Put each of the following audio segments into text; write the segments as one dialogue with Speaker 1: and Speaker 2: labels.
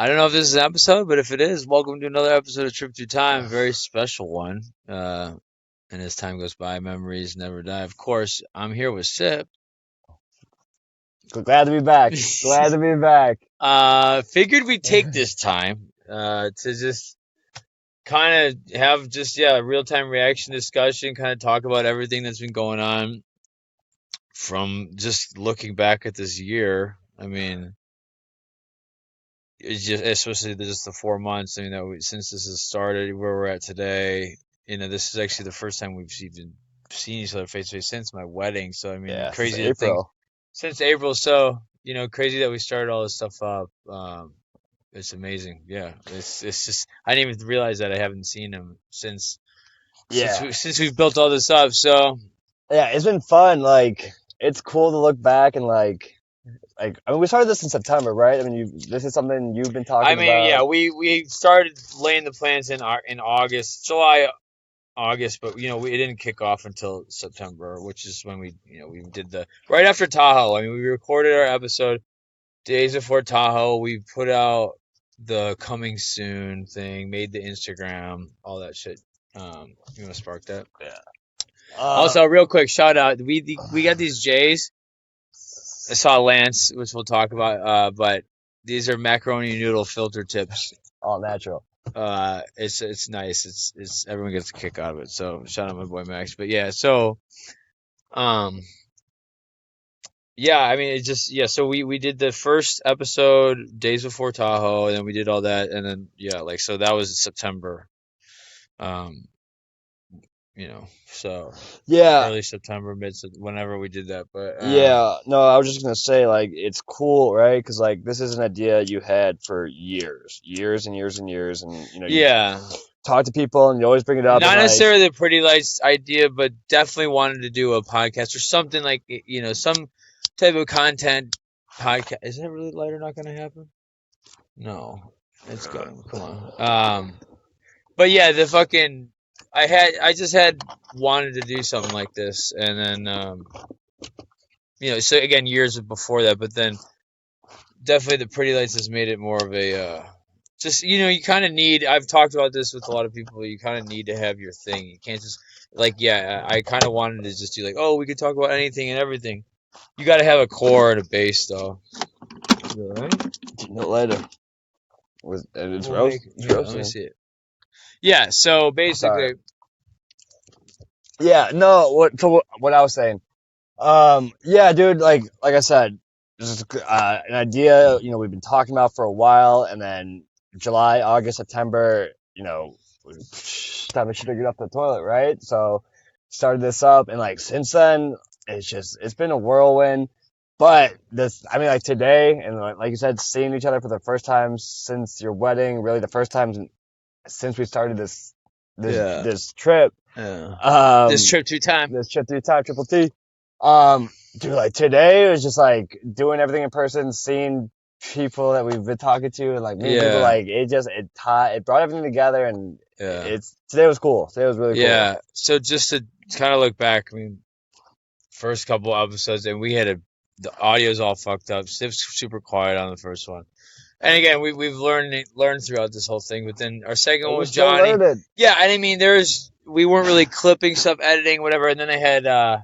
Speaker 1: I don't know if this is an episode, but if it is, welcome to another episode of Trip Thru Time. A very special one. And as time goes by, memories never die. Of course, I'm here with Sip.
Speaker 2: Glad to be back. Glad to be back.
Speaker 1: Figured we'd take this time to just kind of have a real time reaction discussion, kind of talk about everything that's been going on from just looking back at this year. I mean, it's just especially just the 4 months. I mean, since this has started, where we're at today, this is actually the first time we've even seen each other face to face since my wedding. So I mean,
Speaker 2: Yeah,
Speaker 1: crazy
Speaker 2: since
Speaker 1: to think
Speaker 2: April.
Speaker 1: since April. So crazy that we started all this stuff up. It's amazing. Yeah, it's just I didn't even realize that I haven't seen him since
Speaker 2: Yeah.
Speaker 1: since we've built all this up. So
Speaker 2: Yeah, it's been fun. Like, it's cool to look back and I mean, we started this in September, right? I mean, this is something you've been
Speaker 1: I
Speaker 2: talking
Speaker 1: mean, yeah,
Speaker 2: about.
Speaker 1: we started laying the plans in August, July, August, but it didn't kick off until September, which is when we did the right after Tahoe. I mean, we recorded our episode days before Tahoe. We put out the coming soon thing, made the Instagram, all that shit. You want to spark that?
Speaker 2: Yeah.
Speaker 1: Also, real quick shout out. We got these J's. I saw Lance, which we'll talk about. But these are macaroni noodle filter tips.
Speaker 2: All natural.
Speaker 1: It's nice. It's everyone gets a kick out of it. So shout out my boy Max. But yeah, so yeah, I mean so we did the first episode days before Tahoe, and then we did all that, and then so that was September. Um, so
Speaker 2: Yeah.
Speaker 1: early September, whenever we did that. But
Speaker 2: Yeah. No, I was just gonna say, it's cool, right? Because, this is an idea you had for years and years and years. And, you
Speaker 1: yeah.
Speaker 2: talk to people and you always bring it up. And,
Speaker 1: Not necessarily the pretty lights idea, but definitely wanted to do a podcast or something like some type of content podcast. Is that really light or not going to happen? No, it's good. Come on. But yeah, the fucking I just had wanted to do something like this, and then so again years before that, but then definitely the pretty lights has made it more of a just you kind of need. I've talked about this with a lot of people. You kind of need to have your thing. You can't just I kind of wanted to just do we could talk about anything and everything. You got to have a core and a base though. Right?
Speaker 2: no later. It's
Speaker 1: We'll
Speaker 2: roast.
Speaker 1: make,
Speaker 2: It's
Speaker 1: yeah, let me
Speaker 2: roasting.
Speaker 1: see it. Yeah, so basically,
Speaker 2: Sorry. Yeah. No. What I was saying. Yeah, dude. Like I said, this is an idea. We've been talking about for a while, and then July, August, September. Time I should have get off the toilet, right? So started this up, and since then, it's been a whirlwind. But I mean, today, and like you said, seeing each other for the first time since your wedding, really the first time since we started
Speaker 1: yeah,
Speaker 2: this trip.
Speaker 1: this trip through time.
Speaker 2: This trip through time, Triple T. Dude, today it was just doing everything in person, seeing people that we've been talking to, and meeting people. It brought everything together, and today was cool. Today was really cool.
Speaker 1: Yeah. So just to kind of look back, I mean, first couple episodes, and the audio's all fucked up. Sip's super quiet on the first one. And again, we've learned throughout this whole thing. But then our second one was Johnny. Yeah, and I mean, we weren't really clipping stuff, editing, whatever. And then I had so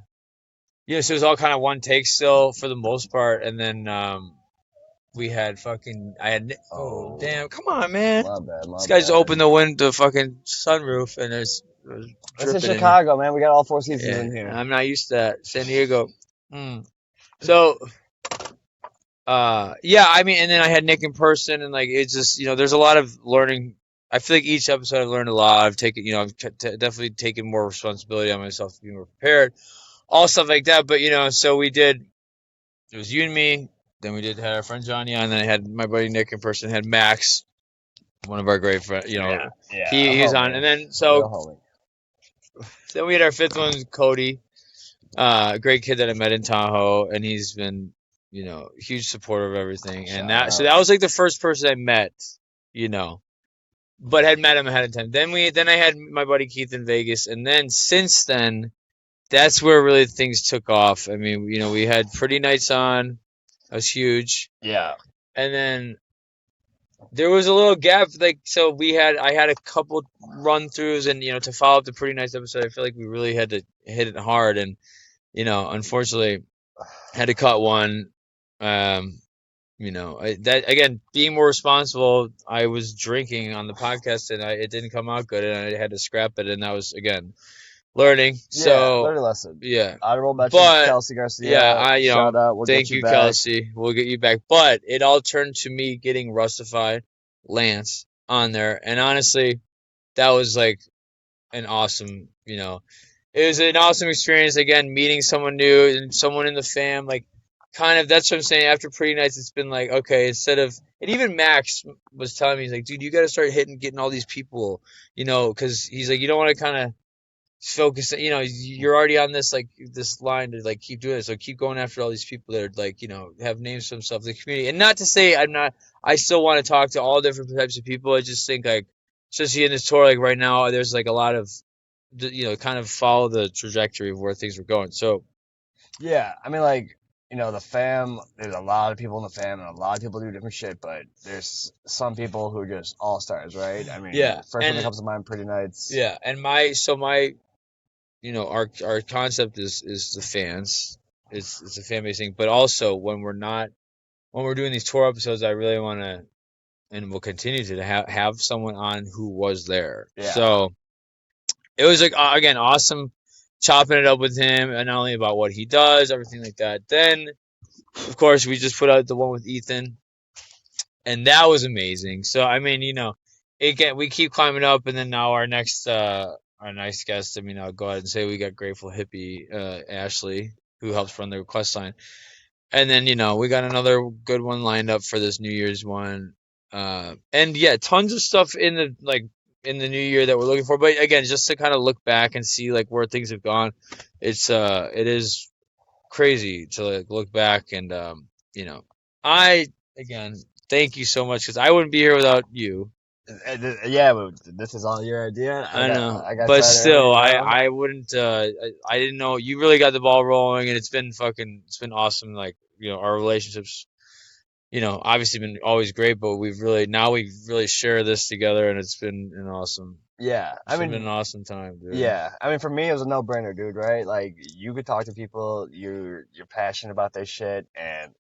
Speaker 1: it was all kind of one take still for the most part. And then we had oh damn, come on, man!
Speaker 2: My bad.
Speaker 1: This guy just opened the fucking sunroof, and it's
Speaker 2: in Chicago, man. We got all four seasons in here.
Speaker 1: I'm not used to that. San Diego. So. Yeah, I mean, and then I had Nick in person, and it's just there's a lot of learning. I feel like each episode I've learned a lot. I've taken I've definitely taken more responsibility on myself to be more prepared, all stuff like that. But so we did. It was you and me. Then we had our friend Johnny on. And then I had my buddy Nick in person. Had Max, one of our great friends. He was on, and then then we had our fifth one, Cody, great kid that I met in Tahoe, and he's been huge supporter of everything. And that was the first person I met, but had met him ahead of time. Then I had my buddy Keith in Vegas, and then since then, that's where really things took off. I mean, we had Pretty Nights on. That was huge.
Speaker 2: Yeah.
Speaker 1: And then there was a little gap, like, so I had a couple run throughs, and to follow up the Pretty Nice episode, I feel like we really had to hit it hard, and unfortunately had to cut one. um that again, being more responsible, I was drinking on the podcast, and it didn't come out good, and I had to scrap it, and that was, again, learning.
Speaker 2: Yeah,
Speaker 1: So
Speaker 2: learning lesson.
Speaker 1: yeah,
Speaker 2: Honorable mention to
Speaker 1: but
Speaker 2: Kelsey
Speaker 1: yeah,
Speaker 2: Garcia. Shout out. We'll get
Speaker 1: thank
Speaker 2: you
Speaker 1: you,
Speaker 2: back.
Speaker 1: Kelsey. We'll get you back. But it all turned to me getting Rustified Lance on there, and honestly, that was like an awesome, it was an awesome experience. Again, meeting someone new and someone in the fam, like, kind of, that's what I'm saying. After Pretty Nice, it's been like, okay, instead of, and even Max was telling me, he's like, dude, you got to start getting all these people, because he's like, you don't want to kind of focus, you're already on this, like, this line to, like, keep doing it, so keep going after all these people that are, like, have names for themselves in the community. And not to say I still want to talk to all different types of people. I just think, like, especially in this tour, like, right now, there's like a lot of, kind of follow the trajectory of where things were going. So
Speaker 2: Yeah, I mean, like, the fam, there's a lot of people in the fam, and a lot of people do different shit, but there's some people who are just all stars, right? I mean,
Speaker 1: yeah,
Speaker 2: first one that comes to mind, Pretty Nights.
Speaker 1: yeah, and my our concept is the fans. It's a fan base thing, but also when we're doing these tour episodes, I really want to, and will continue to have someone on who was there.
Speaker 2: Yeah.
Speaker 1: So it was, like, again, awesome chopping it up with him, and not only about what he does, everything like that. Then, of course, we just put out the one with Ethan, and that was amazing. So I mean, we keep climbing up, and then now our next guest. I mean, I'll go ahead and say we got Grateful Hippie Ashley, who helps run the request line. And then, we got another good one lined up for this New Year's one. And yeah, tons of stuff in the new year that we're looking for. But again, just to kind of look back and see, like, where things have gone. It is crazy to, like, look back, and I again thank you so much, because I wouldn't be here without you.
Speaker 2: Yeah, but this is all your idea.
Speaker 1: I know,
Speaker 2: I got
Speaker 1: but
Speaker 2: tired early,
Speaker 1: still, I wouldn't. I didn't know you really got the ball rolling, and it's been awesome. Like, our relationships, obviously been always great, but we've really shared this together, and it's been an awesome.
Speaker 2: Yeah,
Speaker 1: It's been an awesome time, dude.
Speaker 2: yeah. I mean, for me, it was a no-brainer, dude. Right? Like, you could talk to people, you're passionate about this shit, and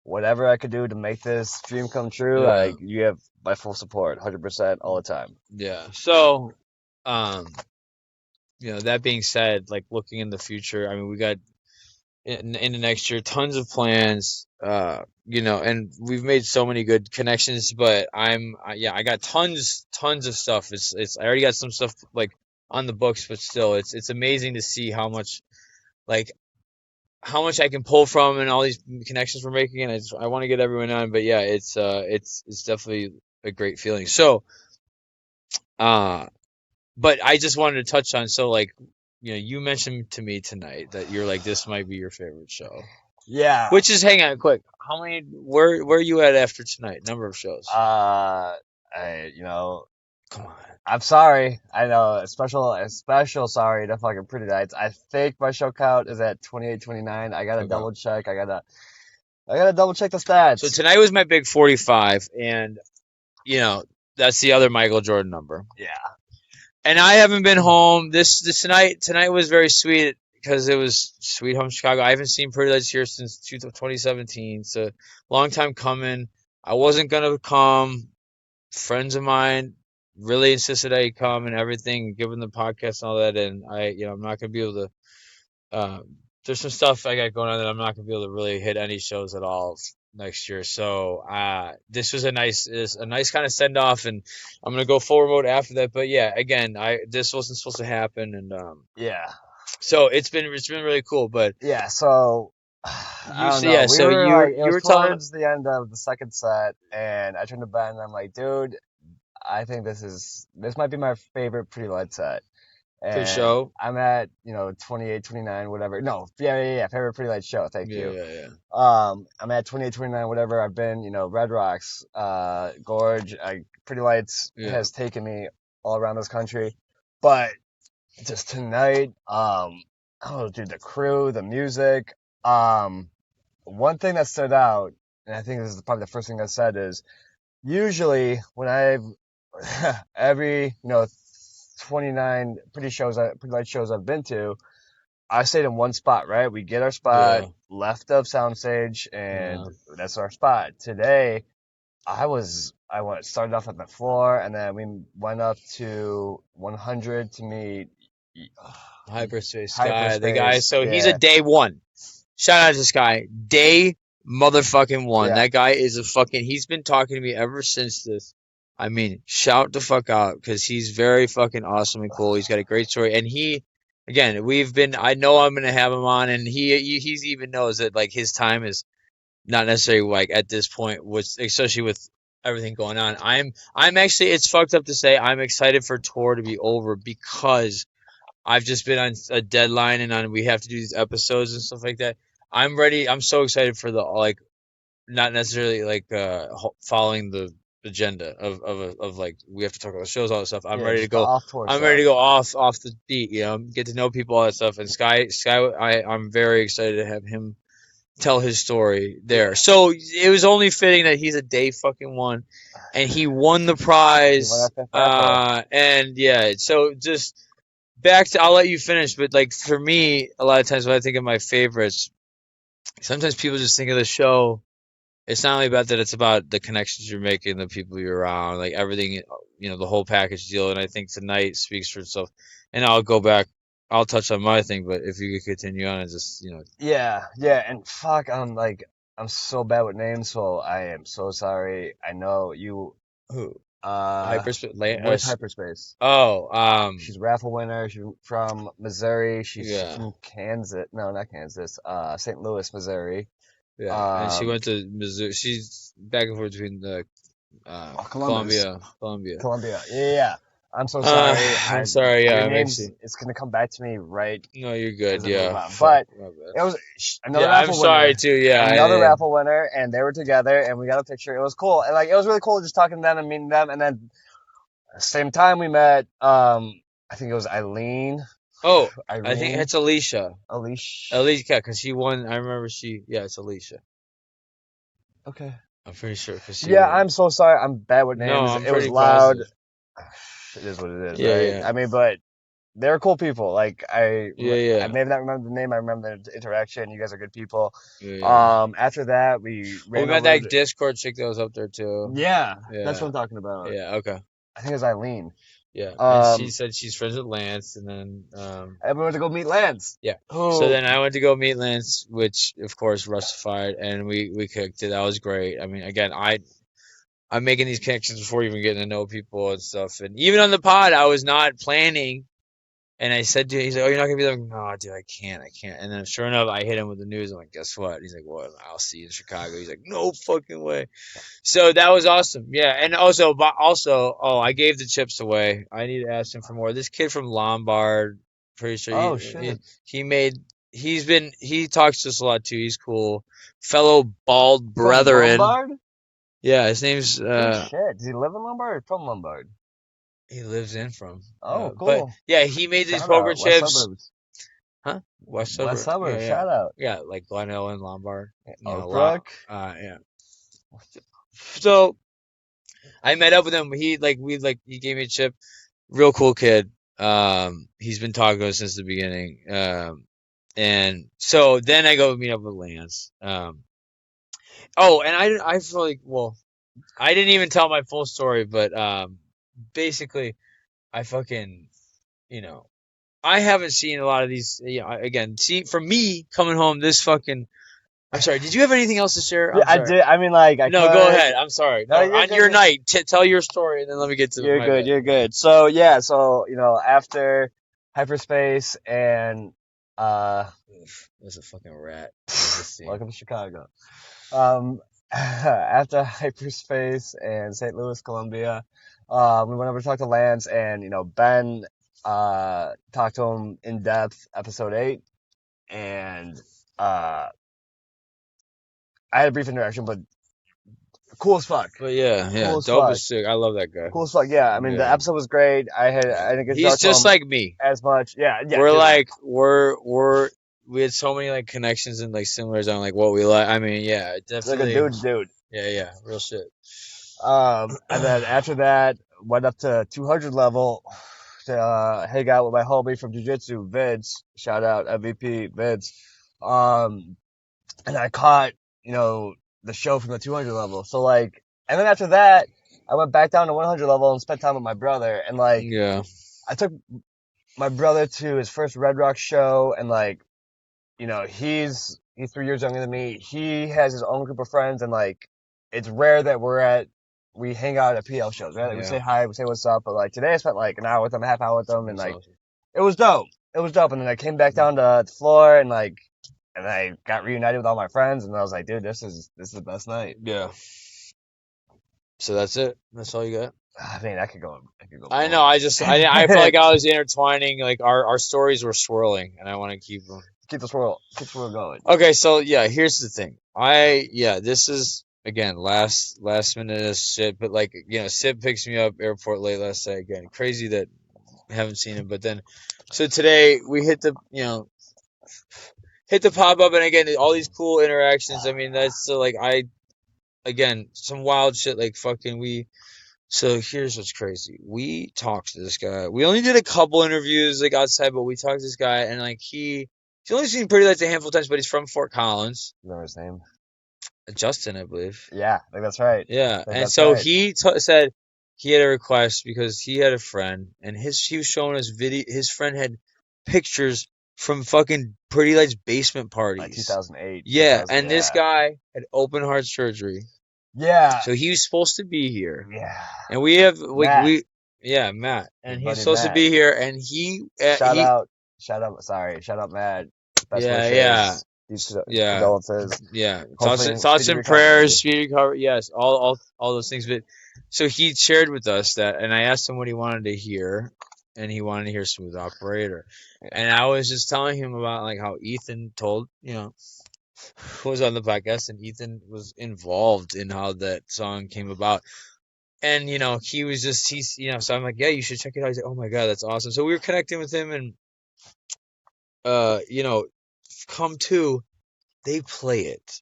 Speaker 2: whatever I could do to make this dream come true,
Speaker 1: Yeah,
Speaker 2: like, you have my full support, 100% all the time.
Speaker 1: yeah. So, um, that being said, like, looking in the future, I mean, we got in the next year tons of plans. And we've made so many good connections. But yeah, I got tons of stuff. It's I already got some stuff, like, on the books, but still, it's amazing to see like how much I can pull from, and all these connections we're making. And I want to get everyone on. But yeah, it's definitely a great feeling. So, uh, but I just wanted to touch on, so, like, you mentioned to me tonight that you're like, this might be your favorite show.
Speaker 2: Yeah.
Speaker 1: Which is, hang on, quick. How many? Where are you at after tonight? Number of shows.
Speaker 2: I,
Speaker 1: Come on.
Speaker 2: I'm sorry. I know a special sorry to fucking Pretty Nights. I think my show count is at 28, 29. I gotta
Speaker 1: Okay.
Speaker 2: double check. I gotta double check the stats.
Speaker 1: So tonight was my big 45, and that's the other Michael Jordan number.
Speaker 2: Yeah.
Speaker 1: And I haven't been home. This tonight was very sweet, because it was Sweet Home Chicago. I haven't seen Pretty Lights here since 2017. It's a long time coming. I wasn't gonna come. Friends of mine really insisted I come and everything, given the podcast and all that. And I'm not gonna be able to. There's some stuff I got going on that I'm not gonna be able to really hit any shows at all next year. So this was a nice kind of send off, and I'm gonna go full remote after that. But yeah, again, this wasn't supposed to happen, and
Speaker 2: Yeah.
Speaker 1: so it's been really cool. But
Speaker 2: Yeah. So I don't know.
Speaker 1: yeah,
Speaker 2: We
Speaker 1: so
Speaker 2: were
Speaker 1: you
Speaker 2: like, it
Speaker 1: you
Speaker 2: was
Speaker 1: were telling
Speaker 2: towards the end of the second set, and I turned to Ben and I'm like, dude, I think this might be my favorite Pretty Light set.
Speaker 1: for
Speaker 2: And
Speaker 1: show.
Speaker 2: I'm at, 28, 29, whatever. No, yeah. Favorite Pretty Light show. Thank
Speaker 1: Yeah,
Speaker 2: you.
Speaker 1: yeah, yeah.
Speaker 2: I'm at 28, 29, whatever. I've been, Red Rocks, Gorge, Pretty Lights
Speaker 1: Yeah.
Speaker 2: has taken me all around this country. But just tonight, I don't know, dude, the crew, the music. One thing that stood out, and I think this is probably the first thing I said, is usually when I've every 29 pretty light shows I've been to, I stayed in one spot, right? We get our spot
Speaker 1: Yeah.
Speaker 2: left of soundstage,
Speaker 1: Yeah.
Speaker 2: and that's our spot. Today, I went started off at the floor, and then we went up to 100 to meet
Speaker 1: Hyperspace Sky, the guy.
Speaker 2: Hyperspace.
Speaker 1: So he's a
Speaker 2: Yeah,
Speaker 1: day one. Shout out to this guy. Day motherfucking one.
Speaker 2: yeah.
Speaker 1: That guy is a fucking. He's been talking to me ever since this. I mean, shout the fuck out because he's very fucking awesome and cool. He's got a great story, and he, again, we've been. I know I'm gonna have him on, and he's even knows that like his time is not necessarily like at this point, which especially with everything going on. I'm actually. It's fucked up to say I'm excited for tour to be over because I've just been on a deadline and on we have to do these episodes and stuff like that. I'm ready. I'm so excited for the like not necessarily like following the agenda of like we have to talk about shows, all that stuff. I'm
Speaker 2: Yeah,
Speaker 1: ready to
Speaker 2: just the
Speaker 1: go.
Speaker 2: off tour
Speaker 1: I'm ready to
Speaker 2: stuff.
Speaker 1: go off the beat. Get to know people, all that stuff. And Sky, I'm very excited to have him tell his story there.
Speaker 2: Yeah.
Speaker 1: So it was only fitting that he's a day fucking one, and he won the
Speaker 2: He went
Speaker 1: prize.
Speaker 2: up that raffle.
Speaker 1: And yeah, so just back to I'll let you finish, but like for me, a lot of times when I think of my favorites, sometimes people just think of the show. It's not only about that; it's about the connections you're making, the people you're around, like everything, the whole package deal. And I think tonight speaks for itself. And I'll go back. I'll touch on my thing, but if you could continue on and just
Speaker 2: Yeah, yeah, and fuck, I'm so bad with names, so I am so sorry. I know you,
Speaker 1: who
Speaker 2: uh, with
Speaker 1: hyperspace.
Speaker 2: Hyperspace.
Speaker 1: Oh,
Speaker 2: She's a raffle winner. She's from Missouri. She's
Speaker 1: yeah,
Speaker 2: from Kansas. No, not Kansas. St. Louis, Missouri.
Speaker 1: yeah, and she
Speaker 2: Um,
Speaker 1: went to Missouri. She's back and forth between the
Speaker 2: oh, Columbus,
Speaker 1: Columbia.
Speaker 2: Columbia. Yeah, yeah. I'm so sorry.
Speaker 1: I'm sorry.
Speaker 2: Your
Speaker 1: Yeah, I'm
Speaker 2: name's
Speaker 1: actually.
Speaker 2: it's gonna come back to me right
Speaker 1: No, you're good.
Speaker 2: as I move
Speaker 1: Yeah,
Speaker 2: on.
Speaker 1: fuck,
Speaker 2: But
Speaker 1: my bad.
Speaker 2: it was another
Speaker 1: Yeah, I'm
Speaker 2: raffle
Speaker 1: sorry
Speaker 2: winner.
Speaker 1: too. Yeah,
Speaker 2: Another raffle winner, and they were together, and we got a picture. It was cool, and like it was really cool just talking to them and meeting them. And then same time we met, I think it was Eileen,
Speaker 1: oh, I think
Speaker 2: Irene,
Speaker 1: it's Alicia.
Speaker 2: Alicia.
Speaker 1: Alicia, because she won. I remember she. Yeah, it's Alicia.
Speaker 2: Okay.
Speaker 1: I'm pretty sure because she
Speaker 2: Yeah,
Speaker 1: won.
Speaker 2: I'm so sorry. I'm bad with
Speaker 1: No,
Speaker 2: names.
Speaker 1: I'm
Speaker 2: It was
Speaker 1: pretty
Speaker 2: loud.
Speaker 1: positive.
Speaker 2: It is what it is,
Speaker 1: Yeah,
Speaker 2: right?
Speaker 1: yeah,
Speaker 2: I mean, but they're cool people. Like
Speaker 1: yeah,
Speaker 2: I
Speaker 1: yeah,
Speaker 2: may not remember the name. I remember the interaction. You guys are good people.
Speaker 1: yeah, yeah.
Speaker 2: After that, we
Speaker 1: Well, we
Speaker 2: ran
Speaker 1: met
Speaker 2: over.
Speaker 1: that Discord chick that was up there too.
Speaker 2: Yeah, that's what
Speaker 1: Yeah,
Speaker 2: I'm talking about.
Speaker 1: yeah, okay.
Speaker 2: I think it was Eileen.
Speaker 1: Yeah, and she
Speaker 2: Um,
Speaker 1: said she's friends with Lance, and then
Speaker 2: and we went to go meet Lance.
Speaker 1: yeah. So
Speaker 2: Who?
Speaker 1: then I went to go meet Lance, which of course Rustified, and we kicked it. That was great. I mean, again, I'm making these connections before even getting to know people and stuff. And even on the pod, I was not planning. And I said to him, he's like, "Oh, you're not gonna be there." No, dude, I can't. And then sure enough, I hit him with the news. I'm like, "Guess what?" He's like, "What? I'll see you in Chicago." He's like, "No fucking way." So that was awesome. Yeah, and also, oh, I gave the chips away. I need to ask him for more. This kid from Lombard, pretty sure
Speaker 2: Oh
Speaker 1: he
Speaker 2: shit!
Speaker 1: he made. He talks to us a lot too. He's cool, fellow bald
Speaker 2: From
Speaker 1: brethren.
Speaker 2: Lombard?
Speaker 1: Yeah, his name's
Speaker 2: No shit. Does he live in Lombard or from Lombard?
Speaker 1: he lives in from.
Speaker 2: Oh,
Speaker 1: But
Speaker 2: cool.
Speaker 1: yeah, he made these
Speaker 2: Shout
Speaker 1: poker
Speaker 2: out. West
Speaker 1: chips.
Speaker 2: suburbs.
Speaker 1: Huh? West
Speaker 2: West
Speaker 1: suburb. Yeah,
Speaker 2: suburbs.
Speaker 1: yeah,
Speaker 2: Shout out.
Speaker 1: yeah. Like Glenelg and Lombard.
Speaker 2: Oak
Speaker 1: Lot.
Speaker 2: Brook.
Speaker 1: Yeah. So I met up with him. He gave me a chip. Real cool kid. He's been talking to us since the beginning. And so then I go meet up with Lance. Oh, and I feel like I didn't even tell my full story, but basically I fucking you know I haven't seen a lot of these. Again, see, for me coming home, this fucking. I'm sorry. Did you have anything else to share?
Speaker 2: Yeah,
Speaker 1: I'm
Speaker 2: I
Speaker 1: sorry.
Speaker 2: did. I mean, like, I
Speaker 1: No, go
Speaker 2: could.
Speaker 1: ahead. I'm sorry.
Speaker 2: No,
Speaker 1: No,
Speaker 2: you're
Speaker 1: on
Speaker 2: good.
Speaker 1: your night, tell your story, and then let me get to
Speaker 2: You're
Speaker 1: my
Speaker 2: good.
Speaker 1: bed.
Speaker 2: You're good. So yeah. So after hyperspace and
Speaker 1: There's a fucking rat.
Speaker 2: welcome to Chicago. After hyperspace and St. Louis, Columbia, we went over to talk to Lance, and Ben talked to him in depth, episode 8, and I had a brief interaction, but cool as fuck.
Speaker 1: But yeah,
Speaker 2: Cool as
Speaker 1: dope
Speaker 2: fuck.
Speaker 1: as sick. I love that guy.
Speaker 2: Cool as fuck. Yeah, I mean the
Speaker 1: Yeah.
Speaker 2: episode was great. I didn't get to
Speaker 1: He's
Speaker 2: talk to
Speaker 1: just
Speaker 2: him
Speaker 1: like me.
Speaker 2: as much. Yeah, yeah.
Speaker 1: We're
Speaker 2: dude.
Speaker 1: like we had so many like connections and like similars on like what we like. I mean, yeah,
Speaker 2: He's like
Speaker 1: definitely.
Speaker 2: a dude's dude.
Speaker 1: Yeah, real shit.
Speaker 2: And then after that, went up to 200 level to hang out with my homie from jiu-jitsu, Vince. Shout out MVP Vince. Um, and I caught, you know, the show from the 200 level. So like, and then after that, I went back down to 100 level and spent time with my brother. And like,
Speaker 1: Yeah.
Speaker 2: I took my brother to his first Red Rock show, and like, you know, he's 3 years younger than me. He has his own group of friends, and like, it's rare that we hang out at PL shows, right? Like, we
Speaker 1: Yeah.
Speaker 2: say hi, we say what's up, but like today I spent like an hour with him, a half hour with him, and
Speaker 1: That's
Speaker 2: like,
Speaker 1: awesome.
Speaker 2: it was dope. It was dope. And then I came back down to the floor, and like, and I got reunited with all my friends, and I was like, dude, this is the best night.
Speaker 1: Yeah. So that's it. That's all you got.
Speaker 2: I mean, I could go
Speaker 1: I
Speaker 2: more.
Speaker 1: know. I felt like I was intertwining. Like our stories were swirling, and I want to keep them.
Speaker 2: keep the swirl going.
Speaker 1: Okay, so yeah, here's the thing. This is again last minute shit, but like Sid picks me up airport late last night again. Crazy that I haven't seen him, but then so today we hit the hit the pop up, and again all these cool interactions. I mean that's so like again some wild shit like fucking we. So here's what's crazy. We talked to this guy. We only did a couple interviews like outside, but we talked to this guy, and like he's only seen Pretty Lights a handful of times, but he's from Fort Collins.
Speaker 2: Remember his name?
Speaker 1: Justin, I believe.
Speaker 2: Yeah, I think that's right.
Speaker 1: Yeah, and
Speaker 2: That's
Speaker 1: so
Speaker 2: right.
Speaker 1: he said he had a request because he had a friend, and he was showing us video. His friend had pictures from fucking Pretty Lights basement parties.
Speaker 2: Like 2008.
Speaker 1: Yeah, and this guy had open heart surgery.
Speaker 2: Yeah.
Speaker 1: So he was supposed to be here.
Speaker 2: Yeah.
Speaker 1: And we have
Speaker 2: Matt.
Speaker 1: Matt, and
Speaker 2: His
Speaker 1: he's
Speaker 2: buddy
Speaker 1: supposed to
Speaker 2: Matt.
Speaker 1: be here, and he
Speaker 2: Shout out, Matt. Best wishes. Condolences.
Speaker 1: Yeah.
Speaker 2: Hopefully,
Speaker 1: Thoughts
Speaker 2: speedy
Speaker 1: and
Speaker 2: recovery.
Speaker 1: prayers, speedy recovery. Yes, all those things. But so he shared with us that, and I asked him what he wanted to hear, and he wanted to hear Smooth Operator, and I was just telling him about like how Ethan told was on the podcast, and Ethan was involved in how that song came about. And he was just so I'm like, yeah, you should check it out. He's like, oh my god, that's awesome. So we were connecting with him, and come to they play it.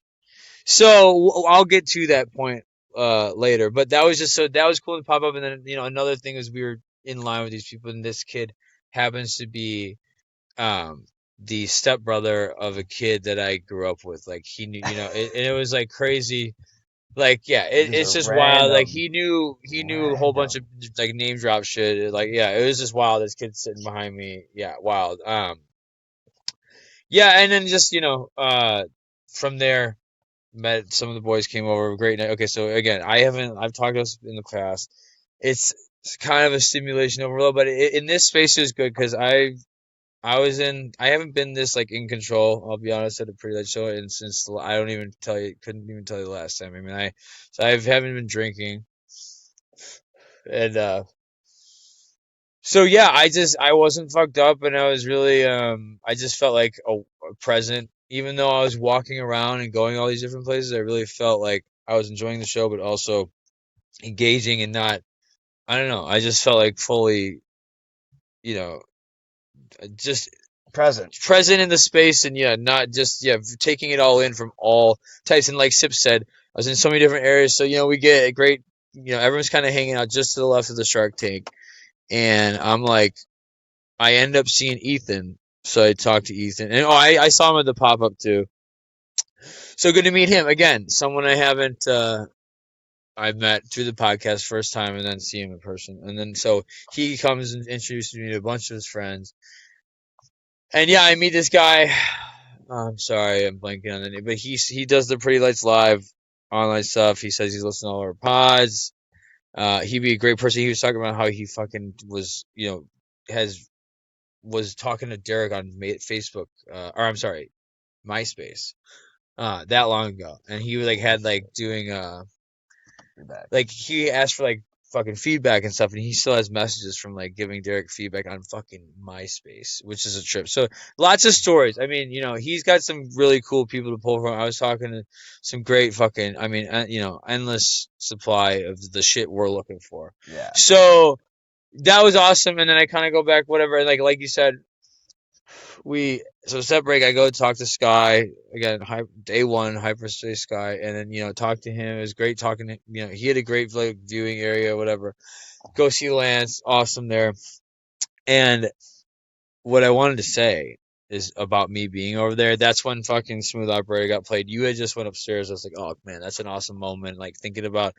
Speaker 1: So I'll get to that point later, but that was cool to pop up. And then another thing is we were in line with these people, and this kid happens to be the stepbrother of a kid that I grew up with. Like he knew, and it was like crazy. Like yeah, it's just wild. Like he knew a whole bunch of like name drop shit. Like yeah, it was just wild. This kid sitting behind me, yeah, wild. Yeah, and then just from there, met some of the boys, came over. Great night. Okay, so again, I've talked to us in the past. It's kind of a stimulation overload, but in this space it was good because I haven't been this like in control. I'll be honest, at a Pretty Light show, and since I don't even couldn't even tell you the last time. I mean, I haven't been drinking, and so yeah, I wasn't fucked up, and I was really I just felt like a present, even though I was walking around and going all these different places. I really felt like I was enjoying the show, but also engaging and not. I don't know. I just felt like fully, you know, just present in the space, and yeah, not just taking it all in from all types. And like Sip said, I was in so many different areas, so we get a great, everyone's kind of hanging out just to the left of the Shark Tank, and I'm like, I end up seeing Ethan, so I talked to Ethan, and I saw him at the pop up too. So good to meet him again. Someone I haven't. I met through the podcast first time, and then see him in person, and then so he comes and introduces me to a bunch of his friends. And yeah, I meet this guy. I'm sorry, I'm blanking on the name, but he does the Pretty Lights Live online stuff. He says he's listening to all our pods. He'd be a great person. He was talking about how he fucking was, was talking to Derek on Facebook, or I'm sorry, MySpace, that long ago, and he like had like doing feedback. Like he asked for like fucking feedback and stuff, and he still has messages from like giving Derek feedback on fucking MySpace, which is a trip. So lots of stories. I mean, he's got some really cool people to pull from. I was talking to some great fucking, I mean, endless supply of the shit we're looking for. Yeah. So that was awesome. And then I kind of go back, whatever. And like you said, so set break. I go talk to Sky again. Day one, hyperspace Sky, and then talk to him. It was great talking to he had a great like viewing area, whatever. Go see Lance, awesome there. And what I wanted to say is about me being over there. That's when fucking Smooth Operator got played. You had just went upstairs. I was like, oh man, that's an awesome moment. Like thinking about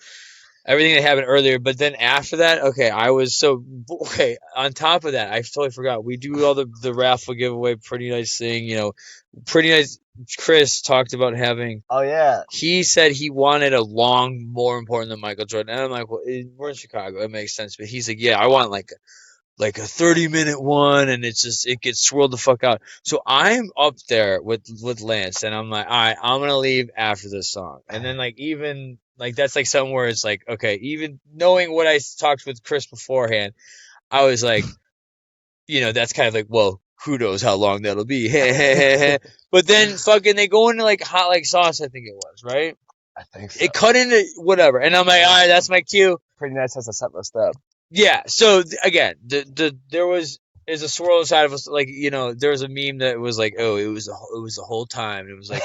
Speaker 1: everything that happened earlier. But then after that, okay, on top of that, I totally forgot. We do all the raffle giveaway, pretty nice thing, pretty nice. Chris talked about having.
Speaker 2: Oh yeah.
Speaker 1: He said he wanted a long, more important than Michael Jordan. And I'm like, well, we're in Chicago, it makes sense. But he's like, yeah, I want like a 30-minute one, and it gets swirled the fuck out. So I'm up there with Lance, and I'm like, all right, I'm gonna leave after this song. And then like even like that's like something where it's like, okay, even knowing what I talked with Chris beforehand, I was like, that's kind of like, well, who knows how long that'll be. But then fucking they go into like Hot Like Sauce, I think it was, right?
Speaker 2: I think so.
Speaker 1: It cut into whatever, and I'm like, all right, that's my cue.
Speaker 2: Pretty nice has a set list up.
Speaker 1: Yeah. So again, there's a swirl inside of us. Like there was a meme that was like, oh, it was the whole time. It was like,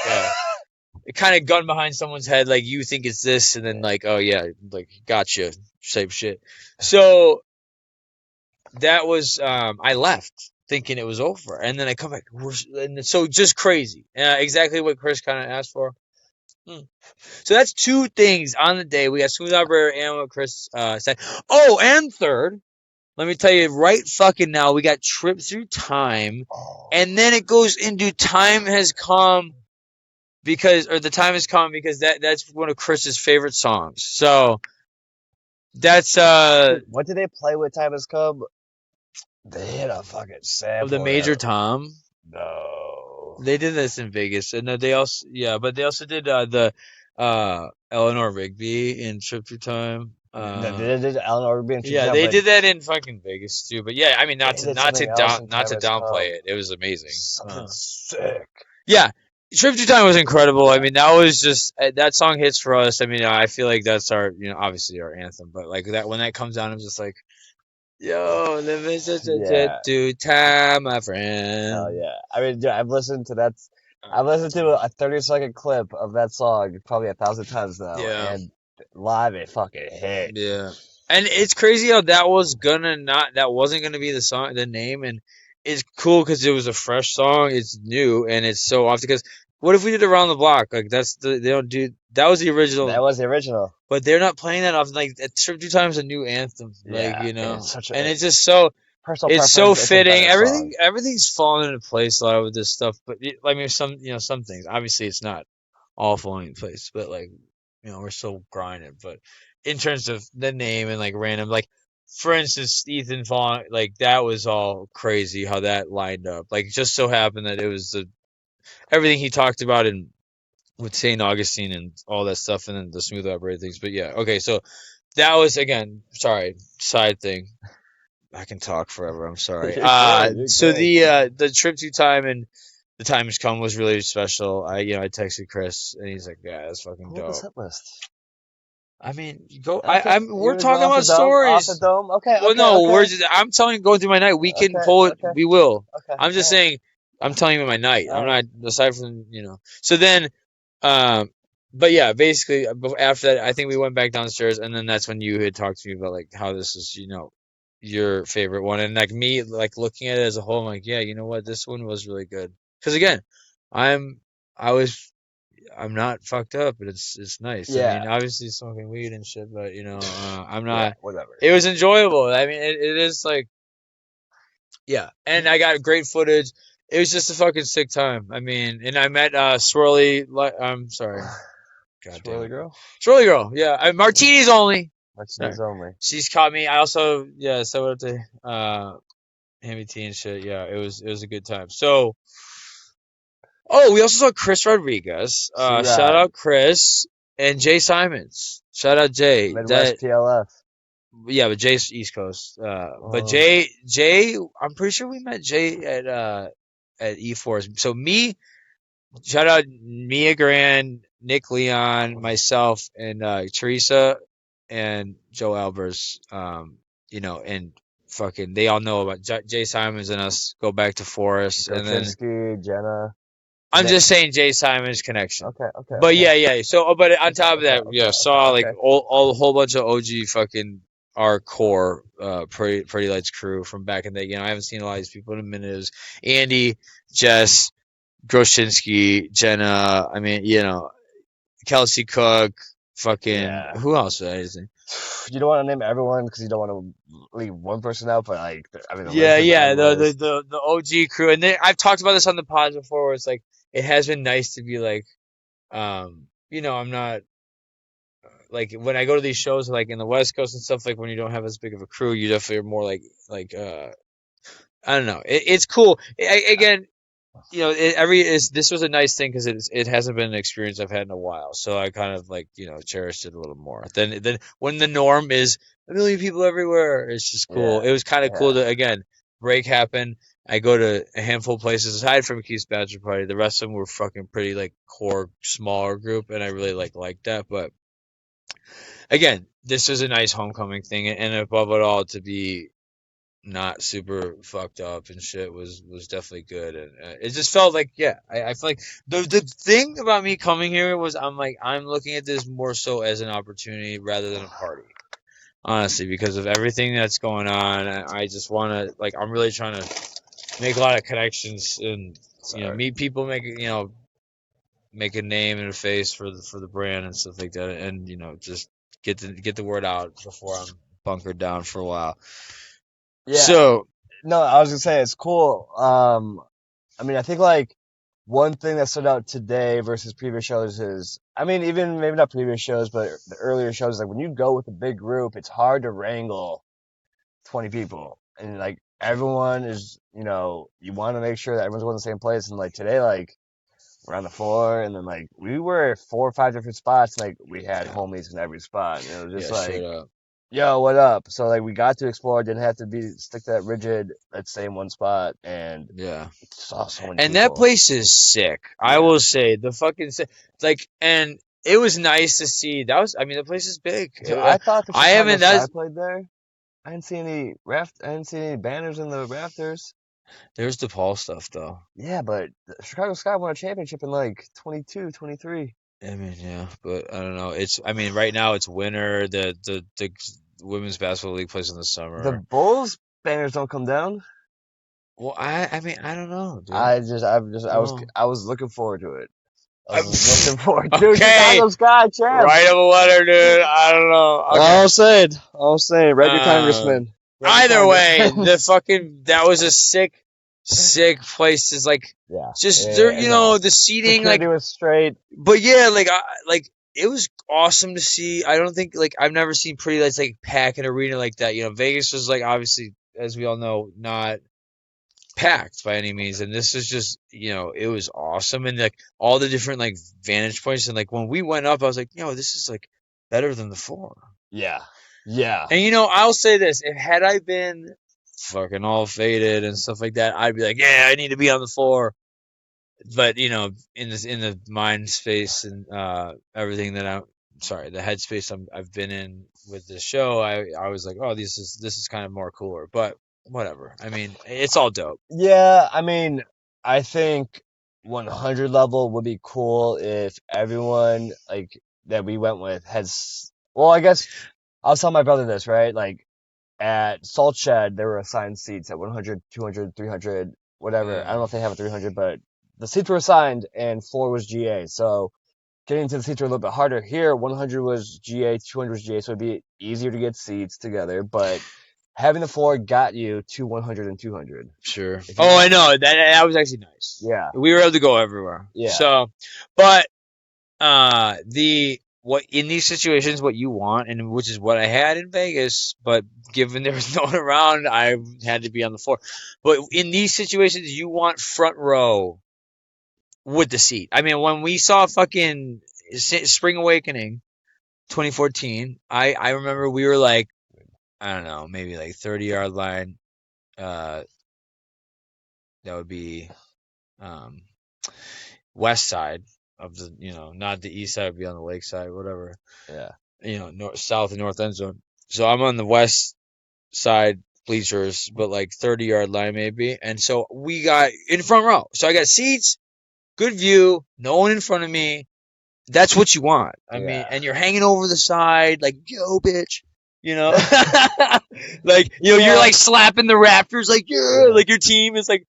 Speaker 1: it kind of gun behind someone's head, like you think it's this, and then like, oh yeah, like gotcha, type shit. So that was I left thinking it was over, and then I come back, and so just crazy. Exactly what Chris kind of asked for. So that's two things on the day. We got Smooth Operator and what Chris said. Oh, and third, let me tell you right fucking now, we got Trip Thru Time, and then it goes into Time Has Come because that's one of Chris's favorite songs. So that's
Speaker 2: what did they play with Time Has Come? They hit a fucking sample
Speaker 1: of the Major Tom.
Speaker 2: No.
Speaker 1: They did this in Vegas. And they also but they also did the Eleanor Rigby in Trip Thru Time.
Speaker 2: They did Eleanor Rigby in Trip Thru Time.
Speaker 1: Yeah, they did that in fucking Vegas too. But yeah, I mean not to downplay it. It was amazing.
Speaker 2: Something sick.
Speaker 1: Yeah. Trip Thru Time was incredible. I mean, that was just that song hits for us. I mean, I feel like that's our, obviously our anthem. But like that when that comes on, I'm just like, yo, living through time, my friend.
Speaker 2: Hell yeah! I mean, dude, I've listened to a 30-second clip of that song probably 1,000 times now.
Speaker 1: Yeah.
Speaker 2: And live it fucking hit.
Speaker 1: Yeah. And it's crazy how that wasn't gonna be the name, and it's cool because it was a fresh song, it's new, and it's so often because what if we did Around the Block? Like that was the original.
Speaker 2: That was the original. But
Speaker 1: they're not playing that often. Like Trip Thru Time is a new anthem.
Speaker 2: Yeah,
Speaker 1: like,
Speaker 2: it's
Speaker 1: just so it's so fitting.
Speaker 2: Everything's
Speaker 1: Everything's falling into place a lot with this stuff. But I mean, some things. Obviously, it's not all falling in place. But like, we're still grinding. But in terms of the name and like random, like for instance, Ethan falling, like that was all crazy how that lined up. Like, just so happened that it was everything he talked about in with St. Augustine and all that stuff, and then the Smooth Operator things. But yeah, okay, so that was, again, sorry, side thing. I can talk forever. I'm sorry. So the Trip Thru Time and the Time Has Come was really special. I texted Chris and he's like, yeah, that's fucking dope.
Speaker 2: What's that list?
Speaker 1: I mean, go. We're talking about stories.
Speaker 2: Off the dome? Okay.
Speaker 1: Well, no, I'm telling you, going through my night. We can pull it. We will.
Speaker 2: Okay.
Speaker 1: I'm just saying. I'm telling you my night. I'm not, aside from So then, but yeah, basically after that, I think we went back downstairs, and then that's when you had talked to me about like how this is, your favorite one, and like me, like looking at it as a whole, I'm like, yeah, you know what, this one was really good. Because again, I'm not fucked up, but it's nice.
Speaker 2: Yeah.
Speaker 1: I mean, obviously smoking weed and shit, but I'm not.
Speaker 2: Yeah, whatever.
Speaker 1: It was enjoyable. I mean, it is like, yeah, and I got great footage. It was just a fucking sick time. I mean, and I met Swirly. I'm sorry. God damn it. Swirly girl. Yeah, martinis only.
Speaker 2: Martinis only.
Speaker 1: She's caught me. I also said what to Hammy T and shit. Yeah, it was a good time. So. Oh, we also saw Chris Rodriguez. Shout out Chris and Jay Simons. Shout out Jay.
Speaker 2: Midwest PLF.
Speaker 1: Yeah, but Jay's East Coast. But Jay, I'm pretty sure we met Jay at E4. So shout out Mia Grand, Nick Leon, myself, and Teresa and Joe Albers. And fucking they all know about Jay Simons and us go back to Forest, and then
Speaker 2: Grochinsky, Jenna.
Speaker 1: I'm just saying Jay Simon's connection.
Speaker 2: Okay, okay,
Speaker 1: But
Speaker 2: okay.
Speaker 1: yeah. So, but on
Speaker 2: Okay,
Speaker 1: top of
Speaker 2: okay,
Speaker 1: that,
Speaker 2: okay,
Speaker 1: yeah,
Speaker 2: okay,
Speaker 1: saw like
Speaker 2: okay.
Speaker 1: all a whole bunch of OG fucking our core Pretty Lights crew from back in the day. I haven't seen a lot of these people in a minute. It was Andy, Jess, Groshinsky, Jenna. I mean, Kelsey Cook, fucking
Speaker 2: Yeah.
Speaker 1: who else did I say?
Speaker 2: You don't want to name everyone because you don't want to leave one person out, but like, I mean, the list
Speaker 1: Yeah,
Speaker 2: is
Speaker 1: yeah,
Speaker 2: endless.
Speaker 1: the OG crew, and I've talked about this on the pods before. Where it's like it has been nice to be like, I'm not like when I go to these shows like in the West Coast and stuff. Like when you don't have as big of a crew, you definitely are more like I don't know. It's cool. Again, this was a nice thing because it hasn't been an experience I've had in a while, so I kind of like cherished it a little more. Then when the norm is a million people everywhere, it's just cool.
Speaker 2: Yeah,
Speaker 1: It was kind of cool
Speaker 2: yeah.
Speaker 1: to again break happen. I go to a handful of places aside from Keith's bachelor party. The rest of them were fucking pretty like core smaller group, and I really liked that. But again, this was a nice homecoming thing, and above it all, to be not super fucked up and shit was definitely good, and it just felt like I feel like the thing about me coming here was I'm looking at this more so as an opportunity rather than a party, honestly, because of everything that's going on. I just want to like I'm really trying to make a lot of connections and
Speaker 2: Sorry.
Speaker 1: meet people, make a name and a face for the brand and stuff like that, and just get the word out before I'm bunkered down for a while.
Speaker 2: Yeah.
Speaker 1: So
Speaker 2: No, I was gonna say it's cool. I mean, I think like one thing that stood out today versus previous shows is, I mean, even maybe not previous shows, but the earlier shows, like when you go with a big group, it's hard to wrangle 20 people. And like everyone is, you want to make sure that everyone's going to the same place. And like today, like we're on the floor and then like we were at 4 or 5 different spots. And, like we had
Speaker 1: yeah,
Speaker 2: homies in every spot. And it was just
Speaker 1: yeah,
Speaker 2: like,
Speaker 1: straight up.
Speaker 2: yo, what up? So like we got to explore, didn't have to be stick to that rigid, that same one spot and
Speaker 1: Yeah.
Speaker 2: saw so many
Speaker 1: And that
Speaker 2: people.
Speaker 1: place is sick. I
Speaker 2: Yeah.
Speaker 1: will say the fucking like, and it was nice to see. I mean, the place is big.
Speaker 2: Dude, I thought the
Speaker 1: I
Speaker 2: Chicago
Speaker 1: haven't.
Speaker 2: Sky
Speaker 1: That's
Speaker 2: played there. I didn't see any banners in the rafters.
Speaker 1: There's DePaul stuff though.
Speaker 2: Yeah, but the Chicago Sky won a championship in like 22, 23.
Speaker 1: I mean, yeah, but I don't know. I mean, right now it's winter. The women's basketball league plays in the
Speaker 2: The
Speaker 1: summer.
Speaker 2: Bulls banners don't come down.
Speaker 1: Well, I mean, I don't know, dude. Oh.
Speaker 2: I was looking forward to it. I
Speaker 1: I-
Speaker 2: was looking forward to
Speaker 1: okay,
Speaker 2: Chicago Sky champs.
Speaker 1: write him a letter, dude. I don't know. Okay.
Speaker 2: All saying, write your
Speaker 1: Uh,
Speaker 2: congressman. Write your
Speaker 1: Either way,
Speaker 2: congressman.
Speaker 1: that was a sick place. Is like
Speaker 2: Yeah,
Speaker 1: just there,
Speaker 2: yeah, no.
Speaker 1: the seating, like,
Speaker 2: Security was straight.
Speaker 1: but yeah, like it was awesome to see. I don't think like I've never seen Pretty Lights like pack an arena like that. Vegas was like obviously, as we all know, not packed by any means, and this is just it was awesome, and like all the different like vantage points, and like when we went up, I was like, this is like better than the four.
Speaker 2: Yeah, yeah,
Speaker 1: And I'll say this: if had I been fucking all faded and stuff like that, I'd be like, yeah, I need to be on the floor. But in the mind space and everything that the headspace I've been in with the show, I was like, oh, this is kind of more cooler. But whatever. I mean, it's all dope.
Speaker 2: yeah. I mean, I think 100 level would be cool if everyone like that we went with has. Well, I guess I was telling my brother this, right? Like at Salt Shed, there were assigned seats at 100, 200, 300, whatever. I don't know if they have a 300, but the seats were assigned and floor was GA. So getting to the seats were a little bit harder. Here, 100 was GA, 200 was GA, so it'd be easier to get seats together. But having the floor got you to 100 and 200.
Speaker 1: Sure.
Speaker 2: If
Speaker 1: Oh,
Speaker 2: you,
Speaker 1: I know that was actually nice.
Speaker 2: yeah,
Speaker 1: We were able to go everywhere.
Speaker 2: yeah,
Speaker 1: So, but the what in these situations what you want, and which is what I had in Vegas, but given there was no one around, I had to be on the floor. But in these situations, you want front row with the seat. I mean, when we saw fucking Spring Awakening 2014, I remember we were like, I don't know, maybe like 30-yard line. Uh, that would be um west side of the, not the east side, would be on the lake side, whatever.
Speaker 2: yeah.
Speaker 1: North, south, and north end zone. So I'm on the west side, bleachers, but like 30-yard line maybe. And so we got in front row. So I got seats, good view, no one in front of me. That's what you want. I mean,
Speaker 2: Yeah.
Speaker 1: and you're hanging over the side, like, yo, bitch. You know, like, you're
Speaker 2: Yeah.
Speaker 1: like slapping the Raptors, like, yeah, like your team is like,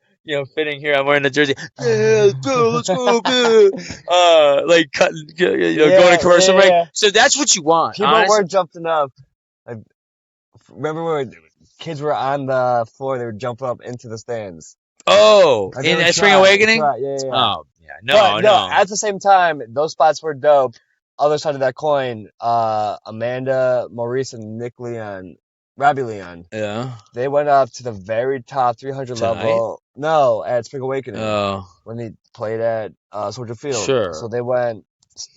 Speaker 1: fitting here. I'm wearing the jersey. Yeah, bro, let's go, bro. Like cutting, going to commercial break.
Speaker 2: Yeah.
Speaker 1: So that's what you want.
Speaker 2: People
Speaker 1: Honestly.
Speaker 2: were jumping up. Like, remember when kids were on the floor? They were jumping up into the stands.
Speaker 1: Oh,
Speaker 2: Like they
Speaker 1: in
Speaker 2: were
Speaker 1: Spring
Speaker 2: trying.
Speaker 1: Awakening?
Speaker 2: Yeah.
Speaker 1: Oh, yeah.
Speaker 2: But
Speaker 1: No,
Speaker 2: no,
Speaker 1: no.
Speaker 2: at the same time, those spots were dope. Other side of that coin, Amanda, Maurice, and Nick Leon, Robbie Leon,
Speaker 1: Yeah.
Speaker 2: they went up to the very top 300
Speaker 1: Tonight?
Speaker 2: level. No, at Spring Awakening
Speaker 1: Oh,
Speaker 2: when they played at Soldier Field.
Speaker 1: sure.
Speaker 2: So they went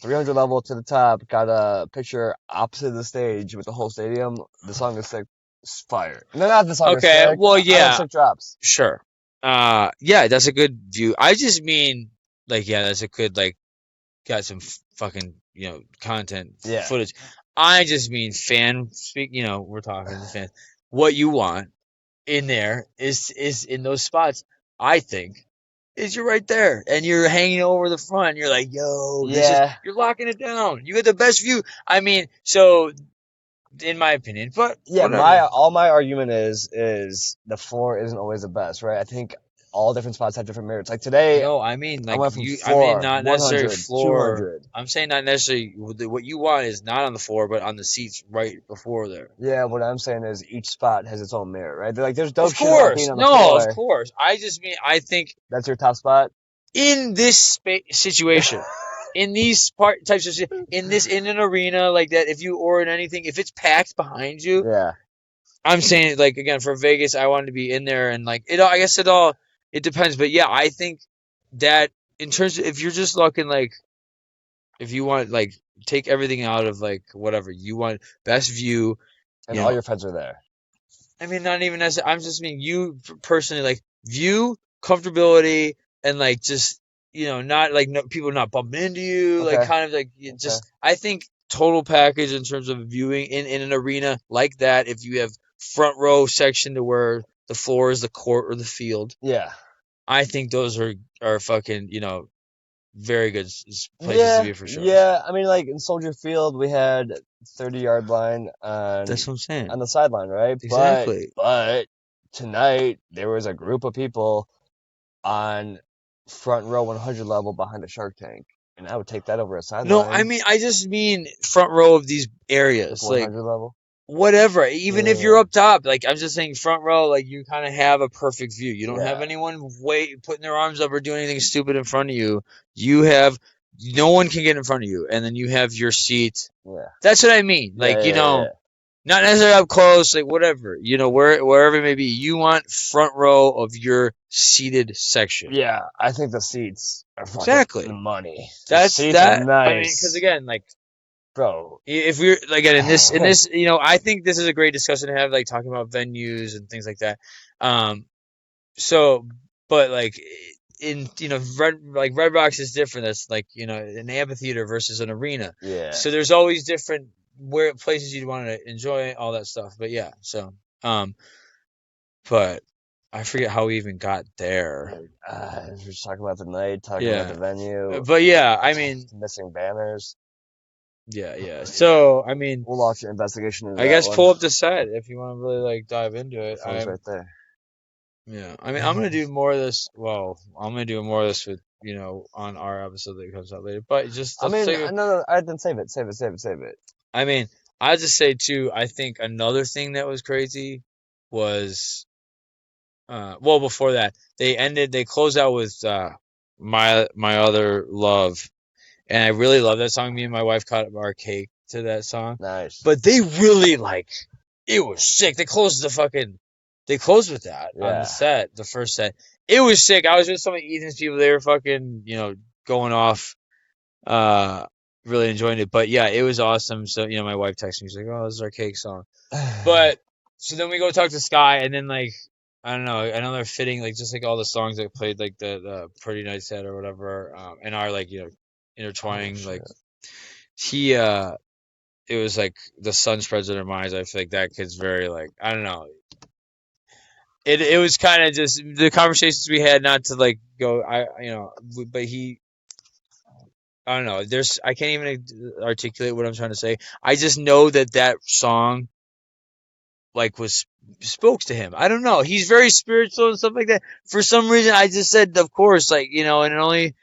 Speaker 2: 300 level to the top, got a picture opposite the stage with the whole stadium. The song is sick. It's fire. No, not the song is
Speaker 1: Okay,
Speaker 2: sick.
Speaker 1: well,
Speaker 2: I like
Speaker 1: yeah,
Speaker 2: sick drops.
Speaker 1: sure. Yeah, that's a good view. I just mean, like, yeah, that's a good, like, got some fucking, content
Speaker 2: Yeah.
Speaker 1: footage. I just mean fan speak, we're talking to fans. What you want in there is in those spots, I think, is you're right there and you're hanging over the front. You're like, yo,
Speaker 2: Yeah.
Speaker 1: you're locking it down. You get the best view. I mean, so in my opinion, but
Speaker 2: Yeah,
Speaker 1: whatever.
Speaker 2: my argument is the floor isn't always the best, right? I think all different spots have different merits. Like today,
Speaker 1: No, I mean
Speaker 2: I
Speaker 1: like
Speaker 2: went from
Speaker 1: I mean
Speaker 2: floor,
Speaker 1: not necessarily
Speaker 2: 100,
Speaker 1: floor.
Speaker 2: 200.
Speaker 1: I'm saying not necessarily what you want is not on the floor, but on the seats right before there.
Speaker 2: Yeah, what I'm saying is each spot has its own merit, right? They're like, there's dope
Speaker 1: Of
Speaker 2: shit about
Speaker 1: course,
Speaker 2: being on the
Speaker 1: no, of
Speaker 2: floor.
Speaker 1: course. I just mean I think
Speaker 2: That's your top spot.
Speaker 1: in this situation, in these types of in an arena like that, if you or in anything, if it's packed behind you,
Speaker 2: Yeah.
Speaker 1: I'm saying like again for Vegas, I wanted to be in there and like it. I guess it depends, but yeah, I think that in terms of if you're just looking like if you want like take everything out of like whatever you want best view,
Speaker 2: And all your friends are there.
Speaker 1: I mean not even as I'm just mean you personally like view comfortability and like just not like people not bumping into you like
Speaker 2: Okay.
Speaker 1: kind of like just I think total package in terms of viewing in an arena like that if you have front row section to where the floor is the court or the field.
Speaker 2: Yeah.
Speaker 1: I think those are fucking very good places to be for sure.
Speaker 2: Yeah. I mean, like in Soldier Field, we had 30-yard line
Speaker 1: That's what I'm saying.
Speaker 2: on the sideline, right?
Speaker 1: Exactly.
Speaker 2: But tonight there was a group of people on front row 100 level behind the Shark Tank, and I would take that over a sideline.
Speaker 1: No, I mean I just mean front row of these areas, like
Speaker 2: 100 level.
Speaker 1: whatever. Even if you're up top, like I'm just saying front row, like you kind of have a perfect view. You don't have anyone putting their arms up or doing anything stupid in front of you. You have no one can get in front of you, and then you have your seat.
Speaker 2: Yeah.
Speaker 1: That's what I mean. Like not necessarily up close, like whatever. Wherever it may be, you want front row of your seated section.
Speaker 2: Yeah, I think the seats are fucking
Speaker 1: Exactly.
Speaker 2: money.
Speaker 1: That's
Speaker 2: seats
Speaker 1: that.
Speaker 2: are nice.
Speaker 1: I mean, because again, like,
Speaker 2: bro,
Speaker 1: if we're again in this, I think this is a great discussion to have, like talking about venues and things like that. So, but like in Red Rocks is different. That's like an amphitheater versus an arena.
Speaker 2: Yeah.
Speaker 1: So there's always different places you'd want to enjoy all that stuff. But yeah, so but I forget how we even got there.
Speaker 2: We're just talking about the night, talking about the venue.
Speaker 1: But yeah, I mean,
Speaker 2: missing banners.
Speaker 1: Yeah. So I mean,
Speaker 2: we'll launch an investigation into
Speaker 1: I guess pull up the set if you want to really like dive into it.
Speaker 2: Phone's right there.
Speaker 1: Yeah, I mean, I'm gonna do more of this. Well, I'm gonna do more of this with on our episode that comes out later. But just
Speaker 2: I mean, no, I didn't save it.
Speaker 1: I mean, I'll just say too. I think another thing that was crazy was, well, before that they closed out with my other love, and I really love that song. Me and my wife caught our cake to that song.
Speaker 2: Nice.
Speaker 1: But they really it was sick. They closed with that on the set, the first set. It was sick. I was with some of Ethan's people. They were fucking, going off, really enjoying it. But yeah, it was awesome. So, my wife texted me. She's like, "Oh, this is our cake song." But so then we go talk to Sky, and then like I don't know. I know they're fitting just like all the songs that played like the Pretty Night set or whatever, and are like intertwining it was like the sun spreads in their minds. I feel like that kid's very I don't know. it was kind of just the conversations we had. Not to like go, but I don't know. I can't even articulate what I'm trying to say. I just know that that song like was spoke to him. I don't know. He's very spiritual and stuff like that. For some reason, I just said, of course, like and it only